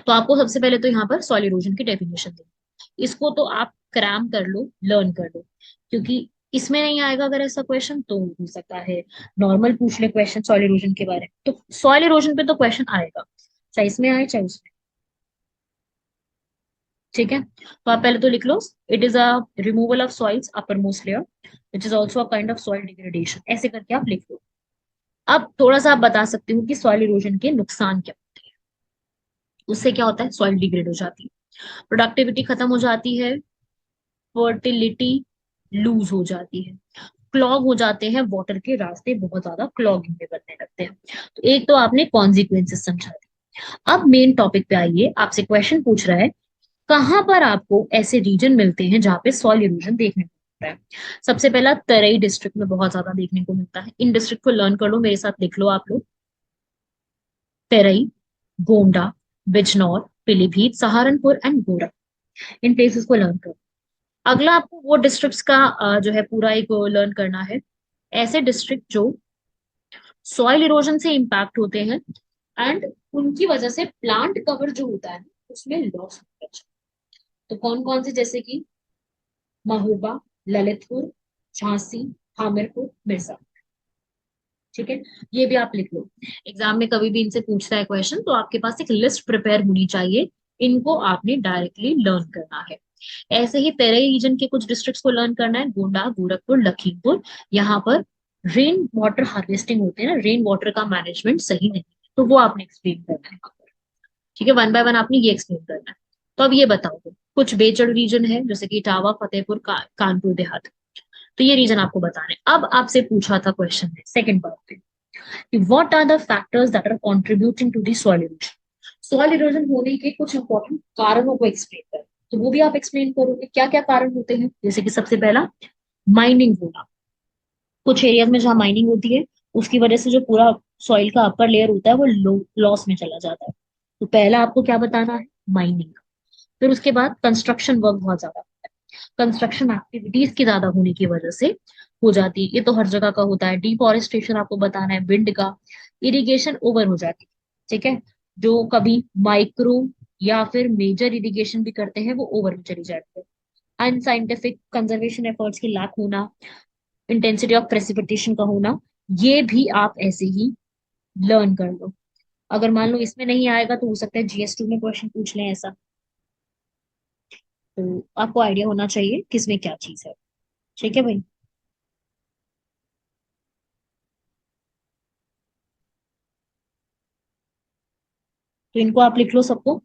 तो आपको सबसे पहले तो यहाँ पर सॉइल इरोजन की डेफिनेशन दें, इसको तो आप क्रैम कर लो, लर्न कर लो, क्योंकि इसमें नहीं आएगा अगर ऐसा क्वेश्चन तो हो सकता है नॉर्मल पूछ ले क्वेश्चन सॉइल इरोजन के बारे में, तो सॉइल इरोजन पे तो क्वेश्चन आएगा, चाहे इसमें आए चाहे उसमें। ठीक है, तो आप पहले तो लिख लो, it is a removal of soils upper most layer which is also a kind of soil degradation, ऐसे करके आप लिख लो। अब थोड़ा सा आप बता सकते हो कि सॉइल इरोजन के नुकसान क्या होते हैं। उससे क्या होता है, सॉइल डिग्रेड हो जाती है, प्रोडक्टिविटी खत्म हो जाती है, फर्टिलिटी लूज हो जाती है, क्लॉग हो जाते हैं, वाटर के रास्ते बहुत ज्यादा क्लॉगिंग में बनने लगते हैं। तो एक तो आपने कॉन्सिक्वेंसेस समझा दी। अब मेन टॉपिक पे आइए, आपसे क्वेश्चन पूछ रहा है कहाँ पर आपको ऐसे रीजन मिलते हैं जहाँ पे सॉइल इरोजन देखने को मिलता है। सबसे पहला तराई डिस्ट्रिक्ट में बहुत ज्यादा देखने को मिलता है, इन डिस्ट्रिक्ट को लर्न कर लो, मेरे साथ लिख लो आप लोग। तराई, गोंडा, बिजनौर, पीलीभीत, सहारनपुर एंड गोरख, इन प्लेसेस को लर्न करो। अगला आपको वो डिस्ट्रिक्ट्स का जो है पूरा एक लर्न करना है, ऐसे डिस्ट्रिक्ट जो सॉइल इरोजन से इम्पैक्ट होते हैं एंड उनकी वजह से प्लांट कवर जो होता है उसमें लॉस होता है। तो कौन कौन से, जैसे कि महोबा, ललितपुर, झांसी, हामिरपुर, मिर्जा। ठीक है, ये भी आप लिख लो। एग्जाम में कभी भी इनसे पूछता है क्वेश्चन तो आपके पास एक लिस्ट प्रिपेयर होनी चाहिए, इनको आपने डायरेक्टली लर्न करना है। ऐसे ही तेरई रीजन के कुछ डिस्ट्रिक्ट्स को लर्न करना है, गोंडा, गोरखपुर, लखीमपुर। यहाँ पर रेन वाटर हार्वेस्टिंग होते हैं ना, रेन वाटर का मैनेजमेंट सही नहीं है, तो वो आपने एक्सप्लेन करना है यहाँ पर। ठीक है, वन बाय वन आपने ये एक्सप्लेन करना है। तो अब ये बताओ, कुछ बेचड़ रीजन है जैसे कि इटावा, फतेहपुर, कानपुर देहात, तो ये रीजन आपको बताने। अब आपसे पूछा था क्वेश्चन है सेकंड पार्ट पे, what are the factors that are contributing to the soil erosion. Soil erosion होने के कुछ इंपॉर्टेंट कारणों को एक्सप्लेन करें, तो वो भी आप एक्सप्लेन करोगे क्या क्या कारण होते हैं। जैसे कि सबसे पहला, माइनिंग होना। कुछ एरियाज में जहाँ माइनिंग होती है उसकी वजह से जो पूरा सॉइल का अपर लेयर होता है वो लॉस में चला जाता है। तो पहला आपको क्या बताना है, माइनिंग। फिर उसके बाद कंस्ट्रक्शन वर्क बहुत ज्यादा, कंस्ट्रक्शन एक्टिविटीज की ज्यादा होने की वजह से हो जाती है, ये तो हर जगह का होता है। डिफॉरेस्टेशन आपको बताना है, विंड का। इरिगेशन ओवर हो जाती है, ठीक है, जो कभी माइक्रो या फिर मेजर इरिगेशन भी करते हैं वो ओवर में चली जाती है। अनसाइंटिफिक कंजर्वेशन एफर्ट्स की लैक होना, इंटेंसिटी ऑफ प्रेसिपिटेशन का होना, ये भी आप ऐसे ही लर्न कर लो। अगर मान लो इसमें नहीं आएगा तो हो सकता है GS2 में क्वेश्चन पूछ लें ऐसा, तो आपको आइडिया होना चाहिए किसमें क्या चीज है। ठीक है भाई। तो इनको आप लिख लो सबको।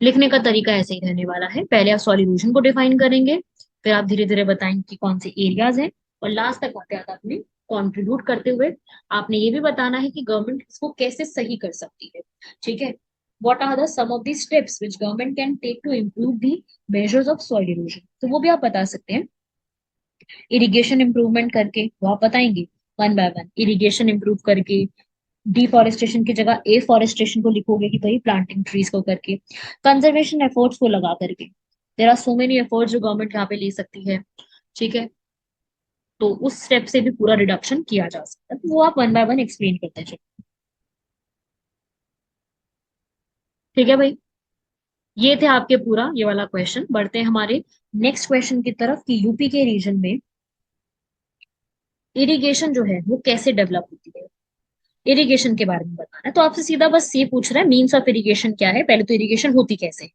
लिखने का तरीका ऐसे ही रहने वाला है, पहले आप सॉल्यूशन को डिफाइन करेंगे, फिर आप धीरे धीरे बताएंगे कि कौन से एरियाज हैं, और लास्ट तक आते आते आपने कंट्रीब्यूट करते हुए आपने ये भी बताना है कि गवर्नमेंट इसको कैसे सही कर सकती है। ठीक है, what are the some of the steps which government can take to improve the measures of soil erosion, तो वो भी आप बता सकते हैं। इरिगेशन इंप्रूवमेंट करके वो आप बताएंगे, one by one irrigation improve करके। डिफॉरेस्टेशन की जगह एफॉरेस्टेशन को लिखोगे कि भाई प्लांटिंग ट्रीज को करके। कंजर्वेशन एफर्ट्स को लगा करके, there are so many efforts जो गवर्नमेंट यहाँ पे ले सकती है। ठीक है, तो उस स्टेप से भी पूरा रिडक्शन किया जा सकता है, तो वो आप वन बाय वन एक्सप्लेन करते चलो। ठीक है भाई, ये थे आपके पूरा ये वाला क्वेश्चन। बढ़ते हैं हमारे नेक्स्ट क्वेश्चन की तरफ कि यूपी के रीजन में इरिगेशन जो है वो कैसे डेवलप होती है, इरिगेशन के बारे में बताना है। तो आपसे सीधा बस ये पूछ रहा है मीन्स ऑफ इरिगेशन क्या है, पहले तो इरिगेशन होती कैसे है।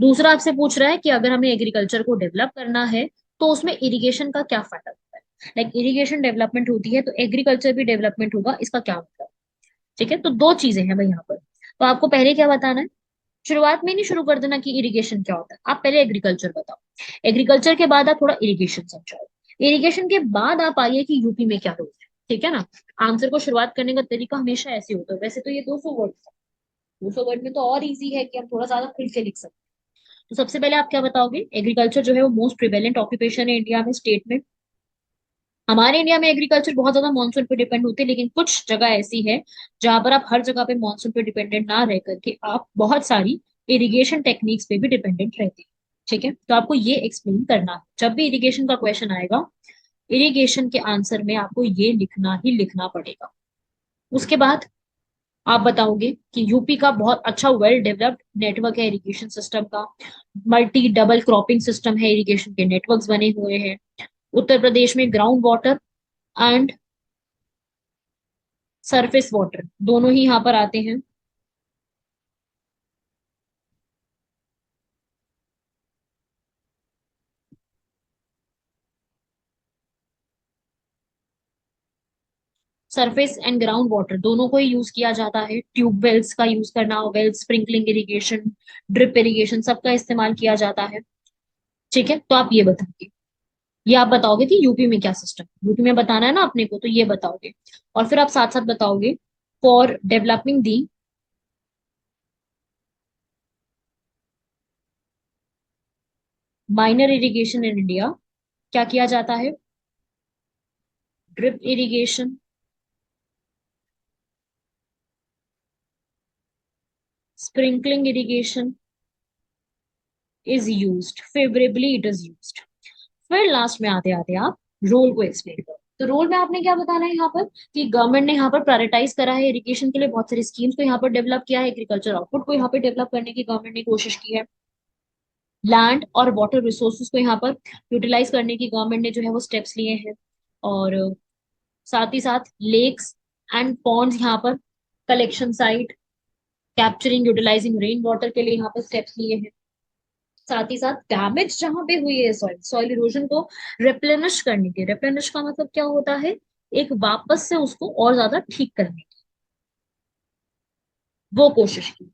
दूसरा आपसे पूछ रहा है कि अगर हमें एग्रीकल्चर को डेवलप करना है तो उसमें इरिगेशन का क्या फायदा होता है। लाइक इरिगेशन डेवलपमेंट होती है तो एग्रीकल्चर भी डेवलपमेंट होगा, इसका क्या मतलब। ठीक है, तो दो चीजें हैं भाई यहाँ पर। तो आपको पहले क्या बताना है, शुरुआत में नहीं शुरू कर देना कि इरिगेशन क्या होता है, आप पहले एग्रीकल्चर बताओ, एग्रीकल्चर के बाद आप थोड़ा इरिगेशन समझाओ, इरिगेशन के बाद आप आइए कि यूपी में क्या रोल है। ठीक है ना, आंसर को शुरुआत करने का तरीका हमेशा ऐसे होता है। वैसे तो ये 200 वर्ड, 200 वर्ड में तो और इजी है कि हम थोड़ा ज्यादा खुल के लिख सकते हैं। तो सबसे पहले आप क्या बताओगे, एग्रीकल्चर जो है वो मोस्ट प्रिवेलेंट ऑक्यूपेशन है इंडिया में, स्टेट में। हमारे इंडिया में एग्रीकल्चर बहुत ज्यादा मानसून पे डिपेंड होती है, लेकिन कुछ जगह ऐसी है जहां पर आप हर जगह पे मानसून पे डिपेंडेंट ना रह करके आप बहुत सारी इरिगेशन टेक्निक्स पे भी डिपेंडेंट रहते हैं। ठीक है, तो आपको ये एक्सप्लेन करना है जब भी इरिगेशन का क्वेश्चन आएगा, इरिगेशन के आंसर में आपको ये लिखना ही लिखना पड़ेगा। उसके बाद आप बताओगे कि यूपी का बहुत अच्छा वेल डेवलप्ड नेटवर्क है इरिगेशन सिस्टम का, मल्टी डबल क्रॉपिंग सिस्टम है, इरिगेशन के नेटवर्क्स बने हुए हैं। उत्तर प्रदेश में ground water and surface water दोनों ही यहाँ पर आते हैं। सरफेस एंड ग्राउंड वाटर दोनों को ही यूज किया जाता है, ट्यूब वेल्स का यूज करना, well sprinkling irrigation, drip irrigation, सबका इस्तेमाल किया जाता है। ठीक है, तो आप ये बताइए, ये आप बताओगे कि यूपी में क्या सिस्टम, यूपी में बताना है ना अपने को, तो ये बताओगे। और फिर आप साथ साथ बताओगे for developing the minor irrigation in India क्या किया जाता है, drip irrigation, sprinkling irrigation is used favourably, it is used. फिर लास्ट में आते आते आप रोल को एक्सप्लेन करो। तो रोल में आपने क्या बताना है यहाँ पर कि गवर्नमेंट ने यहाँ पर प्रायोरिटाइज करा है इरिगेशन के लिए, बहुत सारी स्कीम्स को यहाँ पर डेवलप किया है, एग्रीकल्चर आउटपुट को यहाँ पर डेवलप करने की गवर्नमेंट ने कोशिश की है, लैंड और वाटर रिसोर्सेज को यहाँ पर यूटिलाइज करने की गवर्नमेंट ने जो है वो स्टेप्स लिए हैं, और साथ ही साथ लेक्स एंड पॉन्ड्स यहाँ पर collection site, capturing utilising rain water के लिए यहाँ पर स्टेप्स लिए हैं। साथ ही साथ डैमेज जहां पे हुई है सॉइल, सॉइल इरोजन को रिप्लेनिश करने के, रिप्लेनिश का मतलब क्या होता है, एक वापस से उसको और ज्यादा ठीक करने की वो कोशिश की।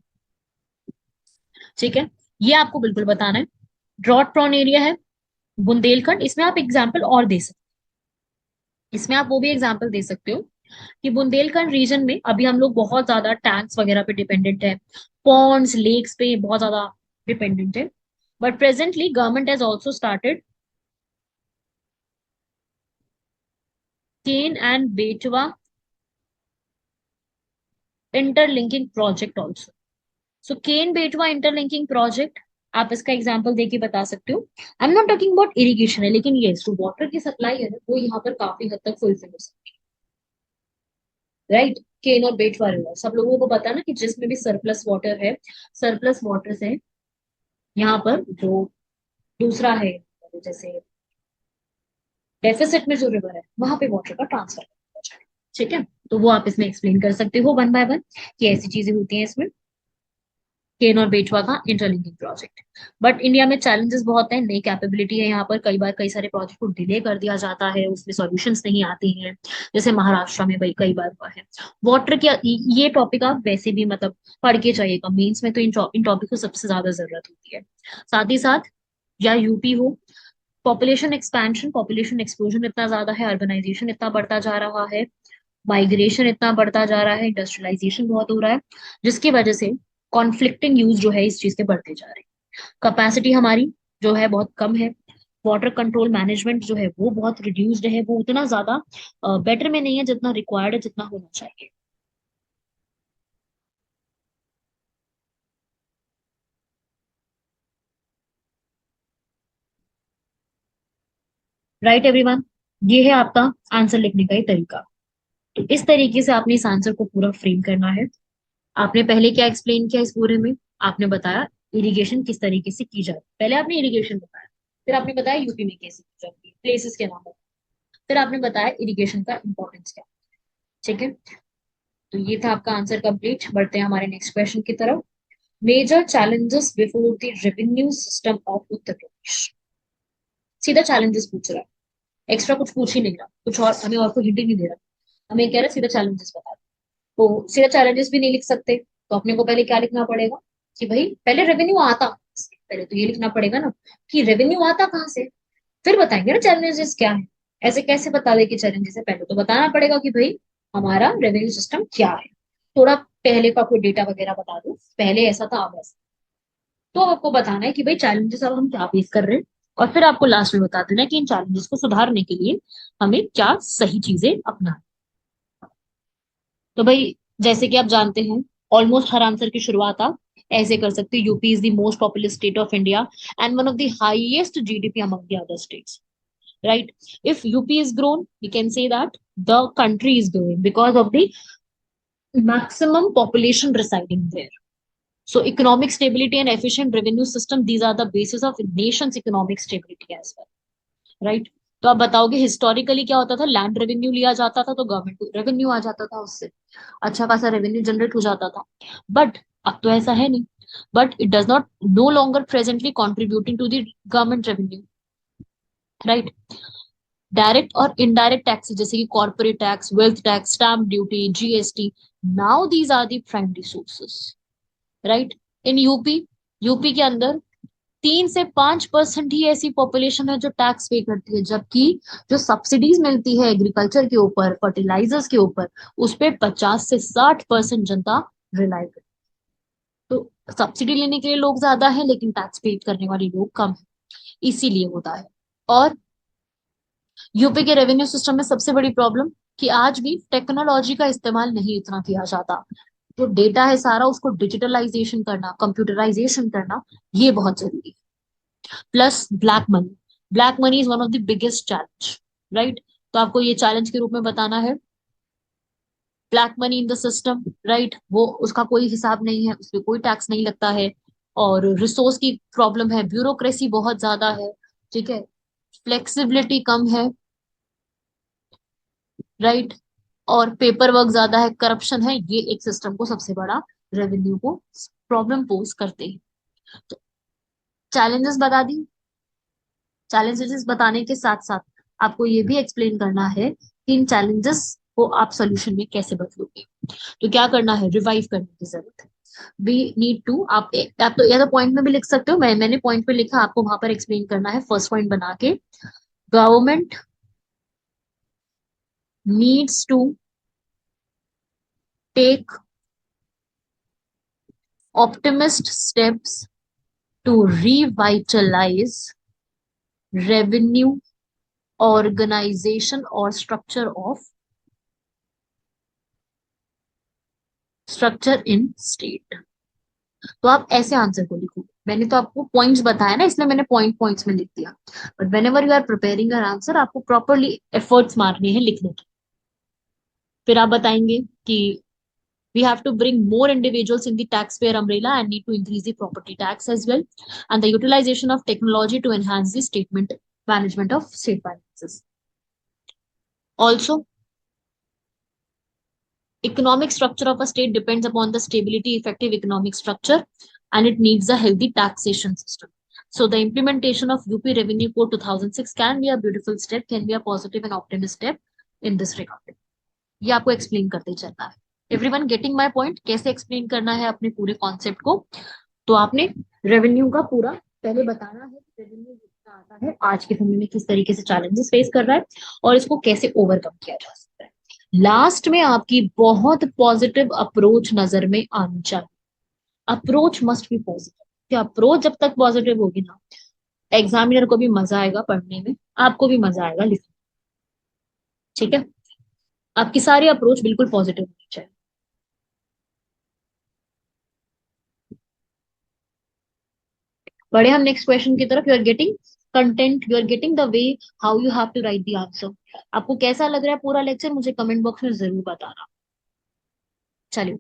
ठीक है, ये आपको बिल्कुल बताना है। ड्रॉट प्रोन एरिया है बुंदेलखंड, इसमें आप एग्जाम्पल और दे सकते, इसमें आप वो भी एग्जाम्पल दे सकते हो कि बुंदेलखंड रीजन में अभी हम लोग बहुत ज्यादा टैंक्स वगैरह पे डिपेंडेंट है, पॉन्ड्स लेक्स पे बहुत ज्यादा डिपेंडेंट है, but presently government has also started Ken and Betwa interlinking project also. So Ken Betwa interlinking project आप इसका एग्जांपल देके बता सकते हो। I am not talking about irrigation है, लेकिन ये जो वाटर की सप्लाई है ना वो यहाँ पर काफी हद तक फुलफिल हो सकती है, राइट। केन और बेटवा रिवर सब लोगों को पता है ना कि जिसमें भी सरप्लस वाटर है, सरप्लस वाटर से यहाँ पर जो दूसरा है, जैसे डेफिसिट में जो रिवर है वहां पे वाटर का ट्रांसफर हो जाए। ठीक है, तो वो आप इसमें एक्सप्लेन कर सकते हो वन बाय वन कि ऐसी चीजें होती हैं इसमें, केन और बेटवा का इंटरलिंकिंग प्रोजेक्ट। बट इंडिया में चैलेंजेस बहुत है, नई कैपेबिलिटी है यहाँ पर, कई बार कई सारे प्रोजेक्ट को डिले कर दिया जाता है, उसमें सॉल्यूशंस नहीं आते हैं, जैसे महाराष्ट्र में भाई कई बार हुआ है। वाटर के ये टॉपिक आप वैसे भी मतलब पढ़ के जाइएगा, मेंस में तो इन टॉपिक को सबसे ज्यादा जरूरत होती है। साथ ही साथ या यूपी हो, पॉपुलेशन एक्सपेंशन, पॉपुलेशन एक्सप्लोजन इतना ज्यादा है, अर्बनाइजेशन इतना बढ़ता जा रहा है, माइग्रेशन इतना बढ़ता जा रहा है, इंडस्ट्रियलाइजेशन बहुत हो रहा है, जिसकी वजह से कॉन्फ्लिक्टिंग यूज जो है इस चीज के बढ़ते जा रहे हैं। कैपेसिटी हमारी जो है बहुत कम है, वाटर कंट्रोल मैनेजमेंट जो है वो बहुत रिड्यूस्ड है, वो उतना ज्यादा बेटर में नहीं है जितना रिक्वायर्ड है, जितना होना चाहिए। राइट एवरीवन, ये है आपका आंसर लिखने का ही तरीका। तो इस तरीके से आपने इस आंसर को पूरा फ्रेम करना है। आपने पहले क्या एक्सप्लेन किया इस पूरे में, आपने बताया इरिगेशन किस तरीके से की जाती है, पहले आपने इरिगेशन बताया, फिर आपने बताया यूपी में कैसे की जाती है, प्लेसेस के नाम बताया, फिर आपने बताया इरिगेशन का इंपॉर्टेंस क्या है। ठीक है, तो ये था आपका आंसर कंप्लीट। बढ़ते हैं हमारे नेक्स्ट क्वेश्चन की तरफ। Major challenges before the revenue system of Uttar Pradesh. सीधा चैलेंजेस पूछ रहा है, एक्स्ट्रा कुछ पूछ ही नहीं रहा, कुछ और हमें और कोई हिंट ही नहीं दे रहा, हमें कह रहा है सीधा चैलेंजेस बता दो। तो सीधा चैलेंजेस भी नहीं लिख सकते, तो अपने को पहले क्या लिखना पड़ेगा कि भाई पहले रेवेन्यू आता कहाँ से? पहले तो ये लिखना पड़ेगा ना कि रेवेन्यू आता कहाँ से, फिर बताएंगे ना चैलेंजेस क्या है। ऐसे कैसे बता दे कि चैलेंजेस है, पहले तो बताना पड़ेगा कि भाई हमारा रेवेन्यू सिस्टम क्या है। थोड़ा पहले का कोई डेटा वगैरह बता दो, पहले ऐसा था अब ऐसा, तो आपको बताना है कि भाई चैलेंजेस अब हम क्या फेस कर रहे हैं, और फिर आपको लास्ट में बता देना है कि इन चैलेंजेस को सुधारने के लिए हमें क्या सही चीजें अपना। तो भाई जैसे कि आप जानते हैं, ऑलमोस्ट हर आंसर की शुरुआत आप ऐसे कर सकते हो, UP is the most populous state of India and one of the highest GDP among the other states, right? If UP is grown, we can say that the country is growing because of the maximum population residing there. So economic stability and efficient revenue system, these are the basis of nation's economic stability as well, right? तो आप बताओगे historically क्या होता था, land revenue लिया जाता था तो गवर्नमेंट को रेवेन्यू आ जाता था, उससे अच्छा खासा रेवेन्यू जनरेट हो जाता था, बट अब तो ऐसा है नहीं, but it does not no longer presently contributing to the government revenue, right. Direct और इनडायरेक्ट टैक्सेस जैसे कि corporate tax, wealth tax, stamp duty, GST, now these are the primary sources, right. In UP, UP के अंदर 3 से 5% ही ऐसी population है जो tax पे करती है, जबकि जो सब्सिडीज मिलती है एग्रीकल्चर के ऊपर, फर्टिलाइजर्स के ऊपर, उस पे 50 से 60% जनता रिलाई करती है। तो सब्सिडी लेने के लिए लोग ज्यादा है लेकिन टैक्स पे करने वाले लोग कम है, इसीलिए होता है। और यूपी के रेवेन्यू सिस्टम में सबसे बड़ी प्रॉब्लम कि आज भी टेक्नोलॉजी का इस्तेमाल नहीं इतना किया जाता, जो डेटा है सारा उसको डिजिटलाइजेशन करना, कंप्यूटराइजेशन करना, ये बहुत जरूरी है। Plus black money, black money is one of the biggest challenge, right. तो आपको ये चैलेंज के रूप में बताना है। Black money in the system, right, वो उसका कोई हिसाब नहीं है, उसपे कोई टैक्स नहीं लगता है। और रिसोर्स की प्रॉब्लम है, ब्यूरोक्रेसी बहुत ज्यादा है, ठीक है, फ्लेक्सिबिलिटी कम है, राइट, और पेपर वर्क ज्यादा है, करप्शन है। ये एक सिस्टम को सबसे बड़ा रेवेन्यू को प्रॉब्लम पोज करते हैं। तो चैलेंजेस बता दी। चैलेंजेस बताने के साथ साथ आपको ये भी एक्सप्लेन करना है कि इन चैलेंजेस को आप सोल्यूशन में कैसे बदलोगे। तो क्या करना है, रिवाइव करने की जरूरत है। वी नीड टू, आप तो या तो पॉइंट में भी लिख सकते हो, मैंने पॉइंट पे लिखा, आपको वहां पर एक्सप्लेन करना है फर्स्ट पॉइंट बना के। Government needs to take optimist steps to revitalize revenue organization or structure in state। तो आप ऐसे आंसर को लिखो। मैंने तो आपको पॉइंट्स बताया ना, इसलिए मैंने पॉइंट्स में लिख दिया। But whenever you are preparing uh answer, आपको प्रॉपरली एफर्ट्स मारने हैं लिखने की। फिर आप बताएंगे कि we have to bring more individuals in the taxpayer umbrella and need to increase the property tax as well, and the utilization of technology to enhance the statement management of state finances. Also, economic structure of a state depends upon the stability effective economic structure, and it needs a healthy taxation system. So the implementation of UP Revenue Code 2006 can be a beautiful step, can be a positive and optimistic step in this regard. ये आपको explain करते चलना है। Everyone getting my point, कैसे explain करना है अपने पूरे कॉन्सेप्ट को। तो आपने रेवेन्यू का पूरा पहले बताना है कि रेवेन्यू जितना आता है आज के समय में किस तरीके से चैलेंजेस फेस कर रहा है और इसको कैसे ओवरकम किया जा सकता है। लास्ट में आपकी बहुत पॉजिटिव अप्रोच नजर में आनी चाहिए। Approach must be positive. कि अप्रोच जब तक पॉजिटिव होगी ना, एग्जामिनर को भी मजा आएगा पढ़ने में, आपको भी मजा आएगा लिखने। ठीक है, आपकी सारी अप्रोच बिल्कुल पॉजिटिव होनी चाहिए। बढ़े हम नेक्स्ट क्वेश्चन की तरफ। You are getting content, you are getting the way how you have to write the answer. आपको कैसा लग रहा है पूरा लेक्चर, मुझे कमेंट बॉक्स में जरूर बताना। चलिए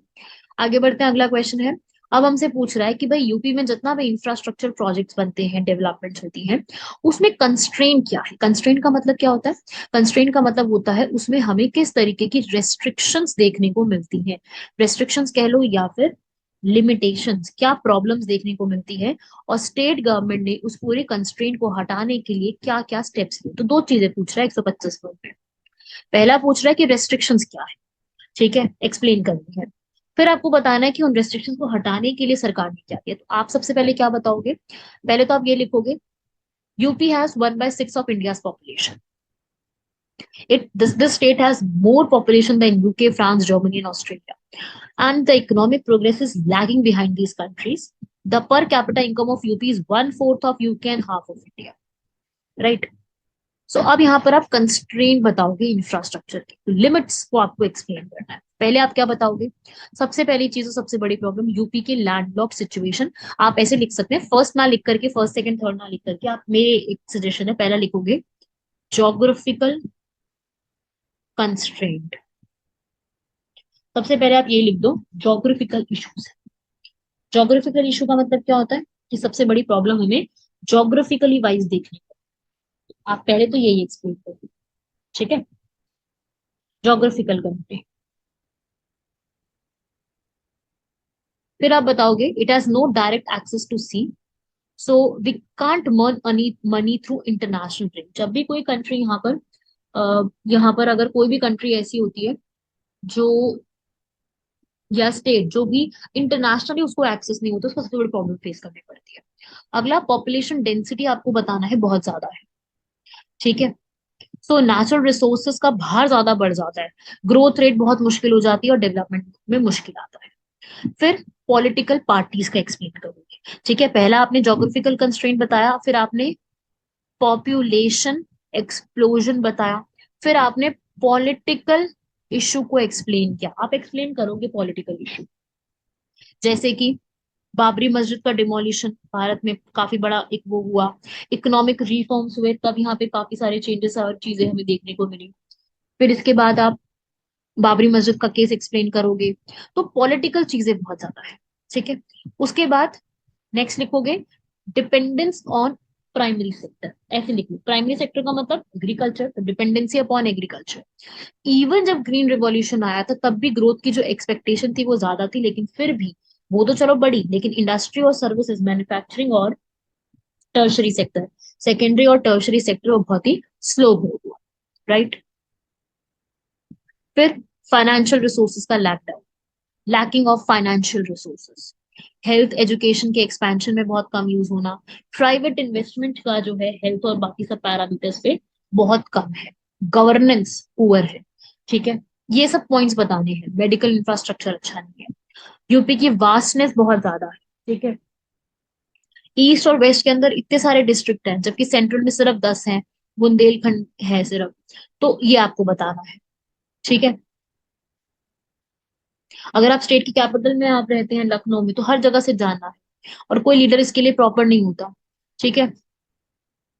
आगे बढ़ते हैं, अगला क्वेश्चन है। अब हमसे पूछ रहा है कि भाई यूपी में जितना भी इंफ्रास्ट्रक्चर प्रोजेक्ट्स बनते हैं, डेवलपमेंट्स होती हैं, उसमें कंस्ट्रेंट क्या है। कंस्ट्रेंट का मतलब क्या होता है? कंस्ट्रेंट का मतलब होता है उसमें हमें किस तरीके की रेस्ट्रिक्शंस देखने को मिलती हैं। रेस्ट्रिक्शंस कह लो या फिर लिमिटेशंस, क्या प्रॉब्लम्स देखने को मिलती है, और स्टेट गवर्नमेंट ने उस पूरे कंस्ट्रेंट को हटाने के लिए क्या क्या स्टेप्स लिए। तो दो चीजें पूछ रहा है 125 वर्ड में। पहला पूछ रहा है कि रेस्ट्रिक्शंस क्या है, ठीक है, एक्सप्लेन करनी है। फिर आपको बताना है कि उन रेस्ट्रिक्शंस को हटाने के लिए सरकार ने क्या किया। तो आप सबसे पहले क्या बताओगे? पहले तो आप ये लिखोगे, UP has 1/6 of India population. This state has more population than UK, France, Germany, and Australia. And the economic progress is lagging behind these countries. The per capita income of UP is 1/4 of UK and half of India. Right? सो अब यहाँ पर आप constraint बताओगे infrastructure के, limits को आपको explain करना है। पहले आप क्या बताओगे? सबसे पहली चीज और सबसे बड़ी प्रॉब्लम यूपी के लैंडलॉक सिचुएशन। आप ऐसे लिख सकते हैं, फर्स्ट ना लिख करके, फर्स्ट सेकंड थर्ड ना लिख करके, आप, मेरे एक सजेशन है, पहला लिखोगे जोग्राफिकल कंस्ट्रेंट। सबसे पहले आप ये लिख दो जोग्राफिकल इश्यूज। जोग्राफिकल इशू का मतलब क्या होता है कि सबसे बड़ी प्रॉब्लम हमें जोग्राफिकली वाइज देखनी है। आप पहले तो यही एक्सप्लेन करोगे, ठीक है, जोग्राफिकल कंस्ट्रेंट। फिर आप बताओगे it has no direct access to sea, so we can't earn money through international trade. जब भी कोई कंट्री यहाँ पर अगर कोई भी कंट्री ऐसी होती है जो, या स्टेट जो भी इंटरनेशनली उसको एक्सेस नहीं होता, उसको सबसे बड़ी प्रॉब्लम फेस करनी पड़ती है। अगला, पॉपुलेशन डेंसिटी आपको बताना है बहुत ज्यादा है, ठीक है, सो नेचुरल रिसोर्सेज का भार ज्यादा बढ़ जाता है, ग्रोथ रेट बहुत मुश्किल हो जाती है और डेवलपमेंट में मुश्किल आता है। फिर पॉलिटिकल पार्टीज का एक्सप्लेन करोगे, ठीक है। पहला आपने जोग्राफिकल कंस्ट्रेंट बताया, फिर आपने पॉपुलेशन एक्सप्लोजन बताया, फिर आपने पॉलिटिकल इशू को एक्सप्लेन किया। आप एक्सप्लेन करोगे पॉलिटिकल इशू, जैसे कि बाबरी मस्जिद का डिमोलिशन, भारत में काफी बड़ा एक वो हुआ, इकोनॉमिक रिफॉर्म्स हुए, तब यहाँ पे काफी सारे चेंजेस और चीजें हमें देखने को मिली। फिर इसके बाद आप बाबरी मस्जिद का केस एक्सप्लेन करोगे। तो पॉलिटिकल चीजें बहुत ज्यादा है, ठीक है। उसके बाद नेक्स्ट लिखोगे डिपेंडेंस ऑन प्राइमरी सेक्टर, ऐसे लिखो। प्राइमरी सेक्टर का मतलब एग्रीकल्चर, तो डिपेंडेंसी अपॉन एग्रीकल्चर। इवन जब ग्रीन रिवॉल्यूशन आया था तब भी ग्रोथ की जो एक्सपेक्टेशन थी वो ज्यादा थी, लेकिन फिर भी वो तो चलो बढ़ी, लेकिन इंडस्ट्री और सर्विसेज, मैन्युफैक्चरिंग और टर्शरी सेक्टर, सेकेंडरी और टर्शरी सेक्टर वो बहुत ही स्लो ग्रो हुआ, राइट। फिर फाइनेंशियल रिसोर्सेज का लैकडाउन, lacking of financial resources, health education के एक्सपेंशन में बहुत कम यूज होना, प्राइवेट इन्वेस्टमेंट का जो है हेल्थ और बाकी सब पैरामीटर्स पे बहुत कम है, गवर्नेंस पुअर है, ठीक है। ये सब पॉइंट्स बताने हैं। मेडिकल इंफ्रास्ट्रक्चर अच्छा नहीं है, यूपी की वास्टनेस बहुत ज्यादा है, ठीक है। ईस्ट और वेस्ट के अंदर इतने सारे डिस्ट्रिक्ट हैं, जबकि सेंट्रल में सिर्फ 10 हैं, बुंदेलखंड है सिर्फ। तो ये आपको बताना है, ठीक है। अगर आप स्टेट की कैपिटल में आप रहते हैं लखनऊ में, तो हर जगह से जाना है, और कोई लीडर इसके लिए प्रॉपर नहीं होता, ठीक है।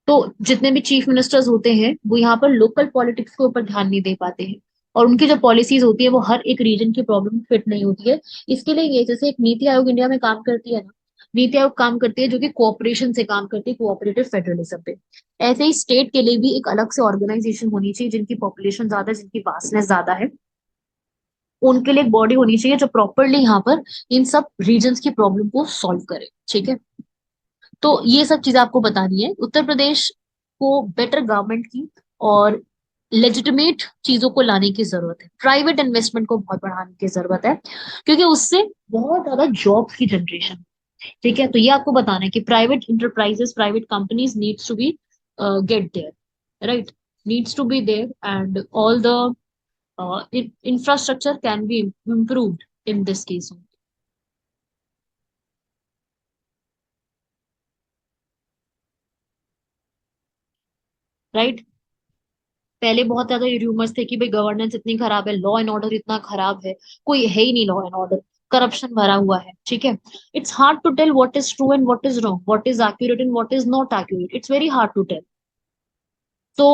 तो जितने भी चीफ मिनिस्टर्स होते हैं वो यहाँ पर लोकल पॉलिटिक्स के ऊपर ध्यान नहीं दे पाते हैं, और उनकी जो पॉलिसीज होती है वो हर एक रीजन की प्रॉब्लम फिट नहीं होती है। इसके लिए ये जैसे एक नीति आयोग इंडिया में काम करती है ना, नीति आयोग काम करती है जो कि कोऑपरेशन से काम करती है, कोऑपरेटिव फेडरलिज्म पे। ऐसे ही स्टेट के लिए भी एक अलग से ऑर्गेनाइजेशन होनी चाहिए, जिनकी पॉपुलेशन ज्यादा है, जिनकी वास्टनेस ज्यादा है, उनके लिए एक बॉडी होनी चाहिए जो प्रॉपरली यहाँ पर इन सब रीजन्स की प्रॉब्लम को सॉल्व करे, ठीक है। तो ये सब चीजें आपको बतानी है। उत्तर प्रदेश को बेटर गवर्नमेंट की और लेजिटिमेट चीजों को लाने की जरूरत है, प्राइवेट इन्वेस्टमेंट को बहुत बढ़ाने की जरूरत है, क्योंकि उससे बहुत ज्यादा जॉब्स की जनरेशन, ठीक है। तो ये आपको बताना है कि private enterprises, private companies needs to be get there, right, needs to be there, and all the infrastructure can be improved in this case, right. पहले बहुत ज्यादा र्यूमर्स थे कि भाई गवर्नेंस इतनी खराब है, लॉ एंड ऑर्डर इतना खराब है, कोई है ही नहीं लॉ एंड ऑर्डर, करप्शन भरा हुआ है, ठीक है। It's hard to tell what is true and what is wrong, what is accurate and what is not accurate, it's very hard to tell. तो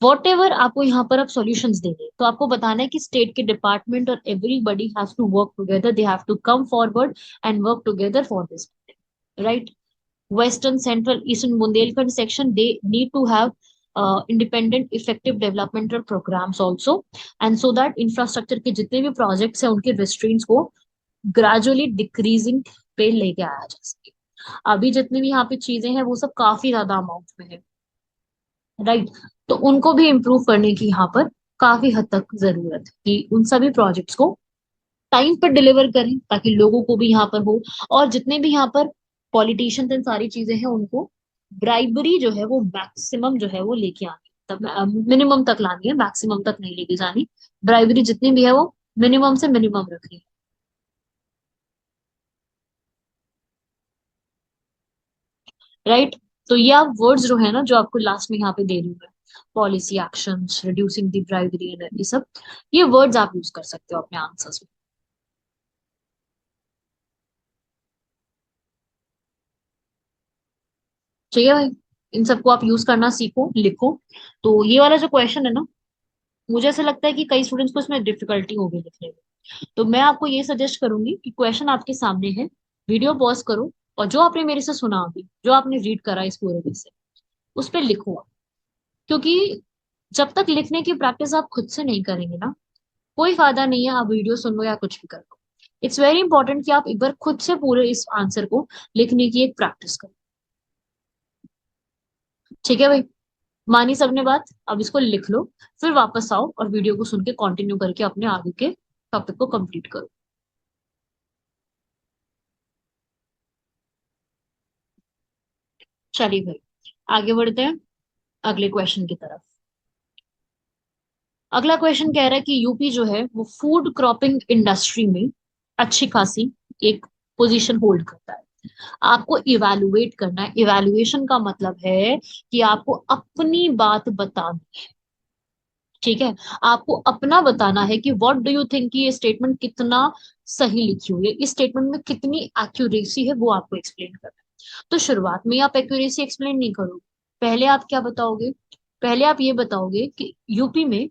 वॉट एवर आपको यहाँ पर अब सॉल्यूशंस देंगे, तो आपको बताना है कि स्टेट के डिपार्टमेंट और everybody has to work together, they have to come forward and work together for this, right. Western, Central, Eastern Bundelkhand section, they need to have independent effective developmental programs also, and so that infrastructure के जितने भी projects हैं उनके restraints को gradually decreasing पे लेके आया जा सके। अभी जितनी भी यहाँ पे चीजें हैं वो सब काफी ज्यादा अमाउंट में है, राइट। तो उनको भी इम्प्रूव करने की यहाँ पर काफी हद तक जरूरत है कि उन सभी प्रोजेक्ट्स को टाइम पर डिलीवर करें, ताकि लोगों को भी यहाँ पर हो, और जितने भी यहाँ पर पॉलिटिशियंस एंड सारी चीजें हैं उनको ब्राइबरी जो है वो मैक्सिमम जो है वो लेके आनी, तब मिनिमम तक लानी है, मैक्सिमम तक नहीं लेके जानी। ब्राइबरी जितनी भी है वो मिनिमम से मिनिमम रखनी है, राइट। तो ये आप वर्ड्स जो है ना, जो आपको लास्ट में यहाँ पे दे रही हूँ मैं, policy actions, reducing the bribery, ये सब, ये वर्ड्स आप यूज कर सकते हो अपने आंसर्स में, ठीक है भाई। इन सबको आप यूज करना सीखो, लिखो। तो ये वाला जो क्वेश्चन है ना, मुझे ऐसा लगता है कि कई स्टूडेंट्स को इसमें डिफिकल्टी होगी लिखने में। तो मैं आपको ये सजेस्ट करूंगी कि क्वेश्चन आपके सामने है, वीडियो पॉज करो, और जो आपने मेरे से सुना अभी, जो आपने रीड करा इस पूरे में से, उस पर लिखो आप। क्योंकि जब तक लिखने की प्रैक्टिस आप खुद से नहीं करेंगे ना, कोई फायदा नहीं है आप वीडियो सुन लो या कुछ भी कर लो। इट्स वेरी इंपॉर्टेंट कि आप एक बार खुद से पूरे इस आंसर को लिखने की एक प्रैक्टिस करो, ठीक है भाई। मानी सबने बात, अब इसको लिख लो, फिर वापस आओ और वीडियो को सुन के कंटिन्यू करके अपने आगे के टॉपिक को कंप्लीट करो। चलिए भाई, आगे बढ़ते हैं अगले क्वेश्चन की तरफ। अगला क्वेश्चन कह रहा है कि यूपी जो है वो फूड क्रॉपिंग इंडस्ट्री में अच्छी खासी एक पोजीशन होल्ड करता है। आपको इवैल्यूएट करना है, इवैल्यूएशन का मतलब है कि आपको अपनी बात बतानी है, ठीक है। आपको अपना बताना है कि व्हाट डू यू थिंक, कि ये स्टेटमेंट कितना सही लिखी हुई है, इस स्टेटमेंट में कितनी एक्यूरेसी है, वो आपको एक्सप्लेन करना है। तो शुरुआत में आप एक्यूरेसी एक्सप्लेन नहीं करोगे, पहले आप क्या बताओगे, पहले आप ये बताओगे कि यूपी में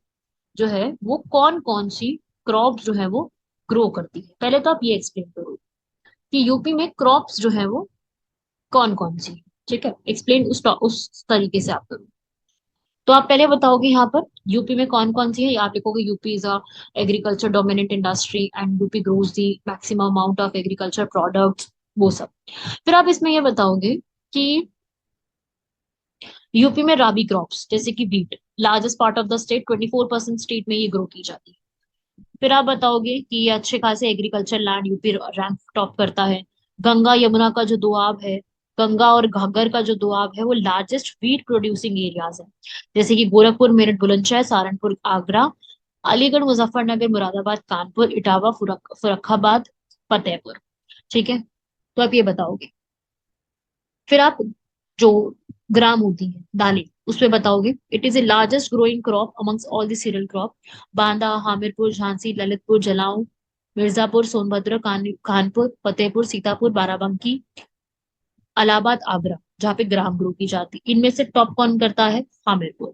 जो है वो कौन कौन सी क्रॉप जो है वो ग्रो करती है। पहले तो आप ये एक्सप्लेन करो कि यूपी में क्रॉप्स जो है वो कौन कौन सी है। ठीक है, एक्सप्लेन उस तरीके से आप करो। तो आप पहले बताओगे यहाँ पर यूपी में कौन कौन सी है, आप लिखोगे UP is a agriculture dominant industry and UP grows the maximum amount of agriculture products, वो सब। फिर आप इसमें ये बताओगे कि यूपी में राबी क्रॉप्स जैसे कि wheat largest part of the state, 24% state में ये ग्रो की जाती है। फिर आप बताओगे कि ये अच्छे खासे agriculture land UP rank top करता है। गंगा यमुना का जो दोआब है, गंगा और घाघर का जो दोआब है वो लार्जेस्ट वीट प्रोड्यूसिंग एरियाज है, जैसे कि गोरखपुर, मेरठ, बुलंदशहर, सहारनपुर, आगरा, अलीगढ़, मुजफ्फरनगर, मुरादाबाद, कानपुर, इटावा, फर्रुखाबाद, फतेहपुर। ठीक है, तो आप ये बताओगे। फिर आप जो ग्राम होती है दालें उस पे बताओगे, it is the largest growing crop amongst all the cereal crop. Banda, Hamirpur, Jhansi, Lalitpur, Jalaun, Mirzapur, Sonbhadra, Kanpur, Fatehpur, Sitapur, Barabanki, Allahabad, Agra, जहाँ पे ग्राम ग्रो की जाती है। इनमें से टॉप कौन करता है? हामिरपुर।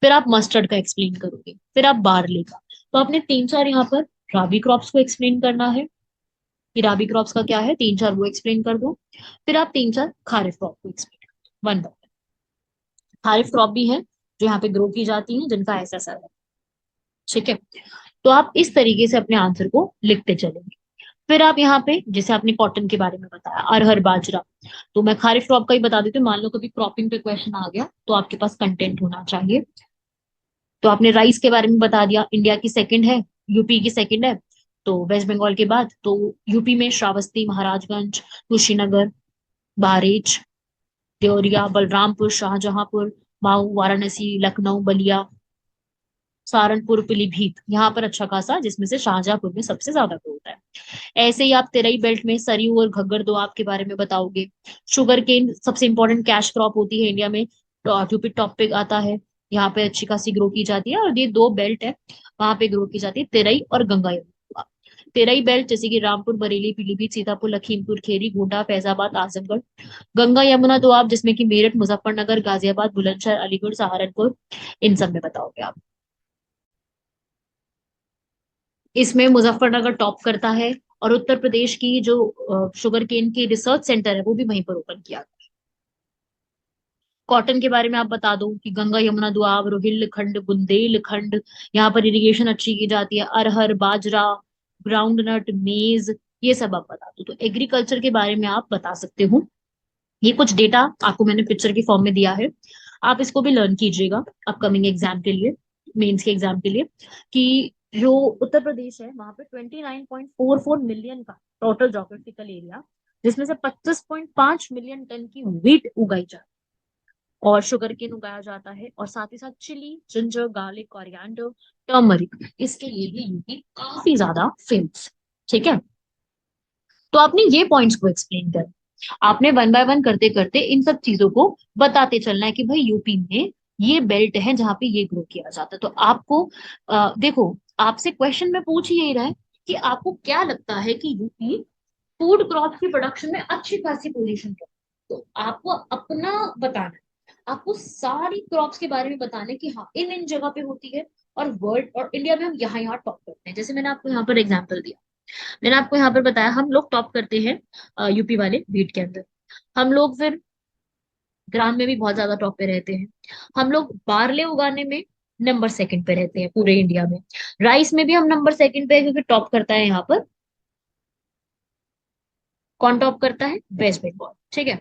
फिर आप मस्टर्ड का एक्सप्लेन करोगे, फिर आप बार्ले का। तो आपने तीन चार यहाँ पर राबी क्रॉप्स को एक्सप्लेन करना है कि राबी क्रॉप्स का क्या है, तीन चार वो एक्सप्लेन कर दो। फिर आप तीन चार खारिफ क्रॉप को एक्सप्लेन कर दो, वन बाय। खारिफ क्रॉप भी है जो यहाँ पे ग्रो की जाती है, जिनका ऐसा असर है। ठीक है, तो आप इस तरीके से अपने आंसर को लिखते चलेंगे। फिर आप यहाँ पे जैसे आपने कॉटन के बारे में बताया, अरहर, बाजरा, तो मैं खारिफ क्रॉप का ही बता देती हूँ। मान लो कभी क्रॉपिंग पे क्वेश्चन आ गया तो आपके पास कंटेंट होना चाहिए। तो आपने राइस के बारे में बता दिया, इंडिया की सेकंड है, यूपी की सेकंड है, तो वेस्ट बंगाल के बाद। तो यूपी में श्रावस्ती, महाराजगंज, कुशीनगर, बहराइच, देवरिया, बलरामपुर, शाहजहांपुर, माऊ, वाराणसी, लखनऊ, बलिया, सहारनपुर, पीलीभीत, यहाँ पर अच्छा खासा, जिसमें से शाहजहांपुर में सबसे ज्यादा ग्रोथ है। ऐसे ही आप तेरई बेल्ट में सरयू और घग्गर दोआब के बारे में बताओगे। शुगर केन सबसे इंपॉर्टेंट कैश क्रॉप होती है इंडिया में, यूपी टॉप पे आता है, यहाँ पे अच्छी खासी ग्रो की जाती है। और ये दो बेल्ट है वहां पे ग्रो की जाती है, तेरई और गंगा यमुना। तेरई बेल्ट जैसे कि रामपुर, बरेली, पीलीभीत, सीतापुर, लखीमपुर खीरी, गोंडा, फैजाबाद, आजमगढ़। गंगा यमुना दोआब जिसमें कि मेरठ, मुजफ्फरनगर, गाजियाबाद, बुलंदशहर, अलीगढ़, सहारनपुर, इन सब में बताओगे आप। इसमें मुजफ्फरनगर टॉप करता है, और उत्तर प्रदेश की जो शुगर केन की रिसर्च सेंटर है वो भी वहीं पर ओपन किया गया। कॉटन के बारे में आप बता दो कि गंगा यमुना दोआब, रोहिलखंड, बुंदेलखंड, यहाँ पर इरिगेशन अच्छी की जाती है। अरहर, बाजरा, ग्राउंडनट, मेज, ये सब आप बता दो। तो एग्रीकल्चर के बारे में आप बता सकते हो। ये कुछ डेटा आपको मैंने पिक्चर के फॉर्म में दिया है, आप इसको भी लर्न कीजिएगा अपकमिंग एग्जाम के लिए, मेंस के एग्जाम के लिए। कि जो उत्तर प्रदेश है वहां पे 29.44 मिलियन का टोटल जोग्राफिकल एरिया, जिसमें से 25.5 मिलियन टन की व्हीट उगाई जाती है और शुगर केन उगाया जाता है, और साथ ही साथ chilli, ginger, garlic, coriander, turmeric, इसके लिए भी यूपी काफी ज्यादा फेमस। ठीक है, तो आपने ये पॉइंट्स को एक्सप्लेन कर, आपने वन बाय वन करते करते इन सब चीजों को बताते चलना है कि भाई यूपी में ये बेल्ट है जहाँ पे ये ग्रो किया जाता है। तो आपको देखो, आपसे क्वेश्चन में पूछ ही यही रहा है कि आपको क्या लगता है कि यूपी फूड क्रॉप की प्रोडक्शन में अच्छी खासी पोजीशन पर, तो आपको अपना बताना है, आपको सारी क्रॉप्स के बारे में बताना है कि हाँ इन इन जगह पे होती है, और वर्ल्ड और इंडिया में हम यहाँ यहाँ टॉप करते हैं। जैसे मैंने आपको यहाँ पर एग्जाम्पल दिया, मैंने आपको यहाँ पर बताया हम लोग टॉप करते हैं यूपी वाले वीट के अंदर। हम लोग फिर ग्राम में भी बहुत ज्यादा टॉप पे रहते हैं। हम लोग बारले उगाने में नंबर सेकंड पे रहते हैं पूरे इंडिया में। राइस में भी हम नंबर सेकंड पे है, क्योंकि टॉप करता है यहाँ पर, कौन टॉप करता है? वेस्ट बंगाल। ठीक है,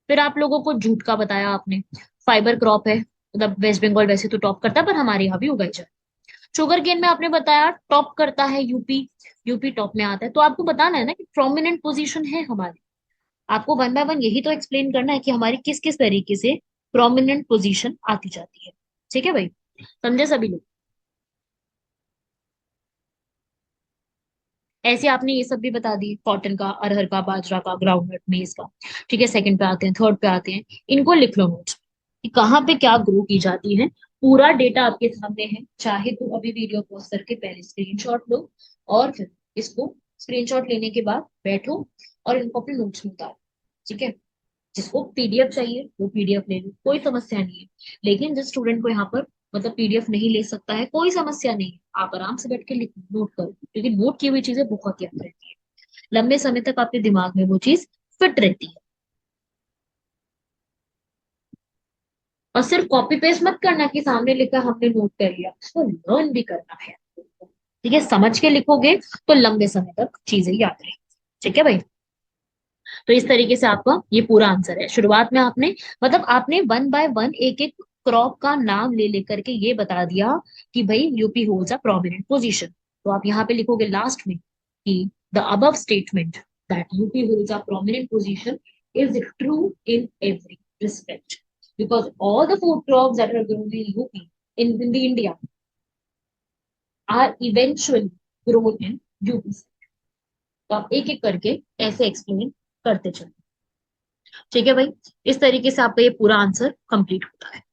फिर आप लोगों को जूट का बताया आपने, फाइबर क्रॉप है, मतलब वेस्ट बंगाल वैसे तो टॉप करता है पर हमारे यहाँ भी उगाई जाए। शुगर केन में आपने बताया टॉप करता है यूपी, यूपी टॉप में आता है। तो आपको बताना है ना कि प्रोमिनेंट पोजीशन है हमारी, आपको वन बाय वन यही तो एक्सप्लेन करना है कि हमारी किस किस तरीके से प्रोमिनेंट पोजीशन आती जाती है। ठीक है भाई, समझे सभी लोग? ऐसे आपने ये सब भी बता दिए, कॉटन का, अरहर का, बाजरा का, ग्राउंडनट, मेज का। ठीक है, सेकंड पे आते हैं, थर्ड पे आते हैं, इनको लिख लो नोट्स कि कहाँ पे क्या ग्रो की जाती है। पूरा डेटा आपके सामने है, चाहे तो अभी वीडियो पॉज करके पहले स्क्रीनशॉट लो, और फिर इसको स्क्रीनशॉट लेने के बाद बैठो और इनको अपने नोट्स में उतारो। ठीक है, जिसको पीडीएफ चाहिए वो पीडीएफ ले लो, कोई समस्या नहीं है। लेकिन जिस स्टूडेंट को यहाँ पर मतलब पीडीएफ नहीं ले सकता है, कोई समस्या नहीं है, आप आराम से बैठ के नोट करो, क्योंकि नोट की हुई चीजें बहुत याद रहती है, लंबे समय तक आपके दिमाग में वो चीज फिट रहती है। और सिर्फ कॉपी पेस्ट मत करना कि सामने लिखा हमने नोट कर लिया, उसको लर्न भी करना है। ठीक है, समझ के लिखोगे तो लंबे समय तक चीजें याद रहेंगी। ठीक है भाई, तो इस तरीके से आपका ये पूरा आंसर है। शुरुआत में आपने, मतलब आपने वन बाय वन एक एक क्रॉप का नाम ले लेकर के ये बता दिया कि भाई UP holds a prominent position. तो आप यहाँ पे लिखोगे लास्ट में कि the above statement that UP holds a prominent position is true in every respect, because all the food crops that are grown in UP in the India are eventually grown in UP। तो आप एक एक करके ऐसे explain करते चलो। ठीक है भाई, इस तरीके से आपका ये पूरा आंसर कंप्लीट होता है।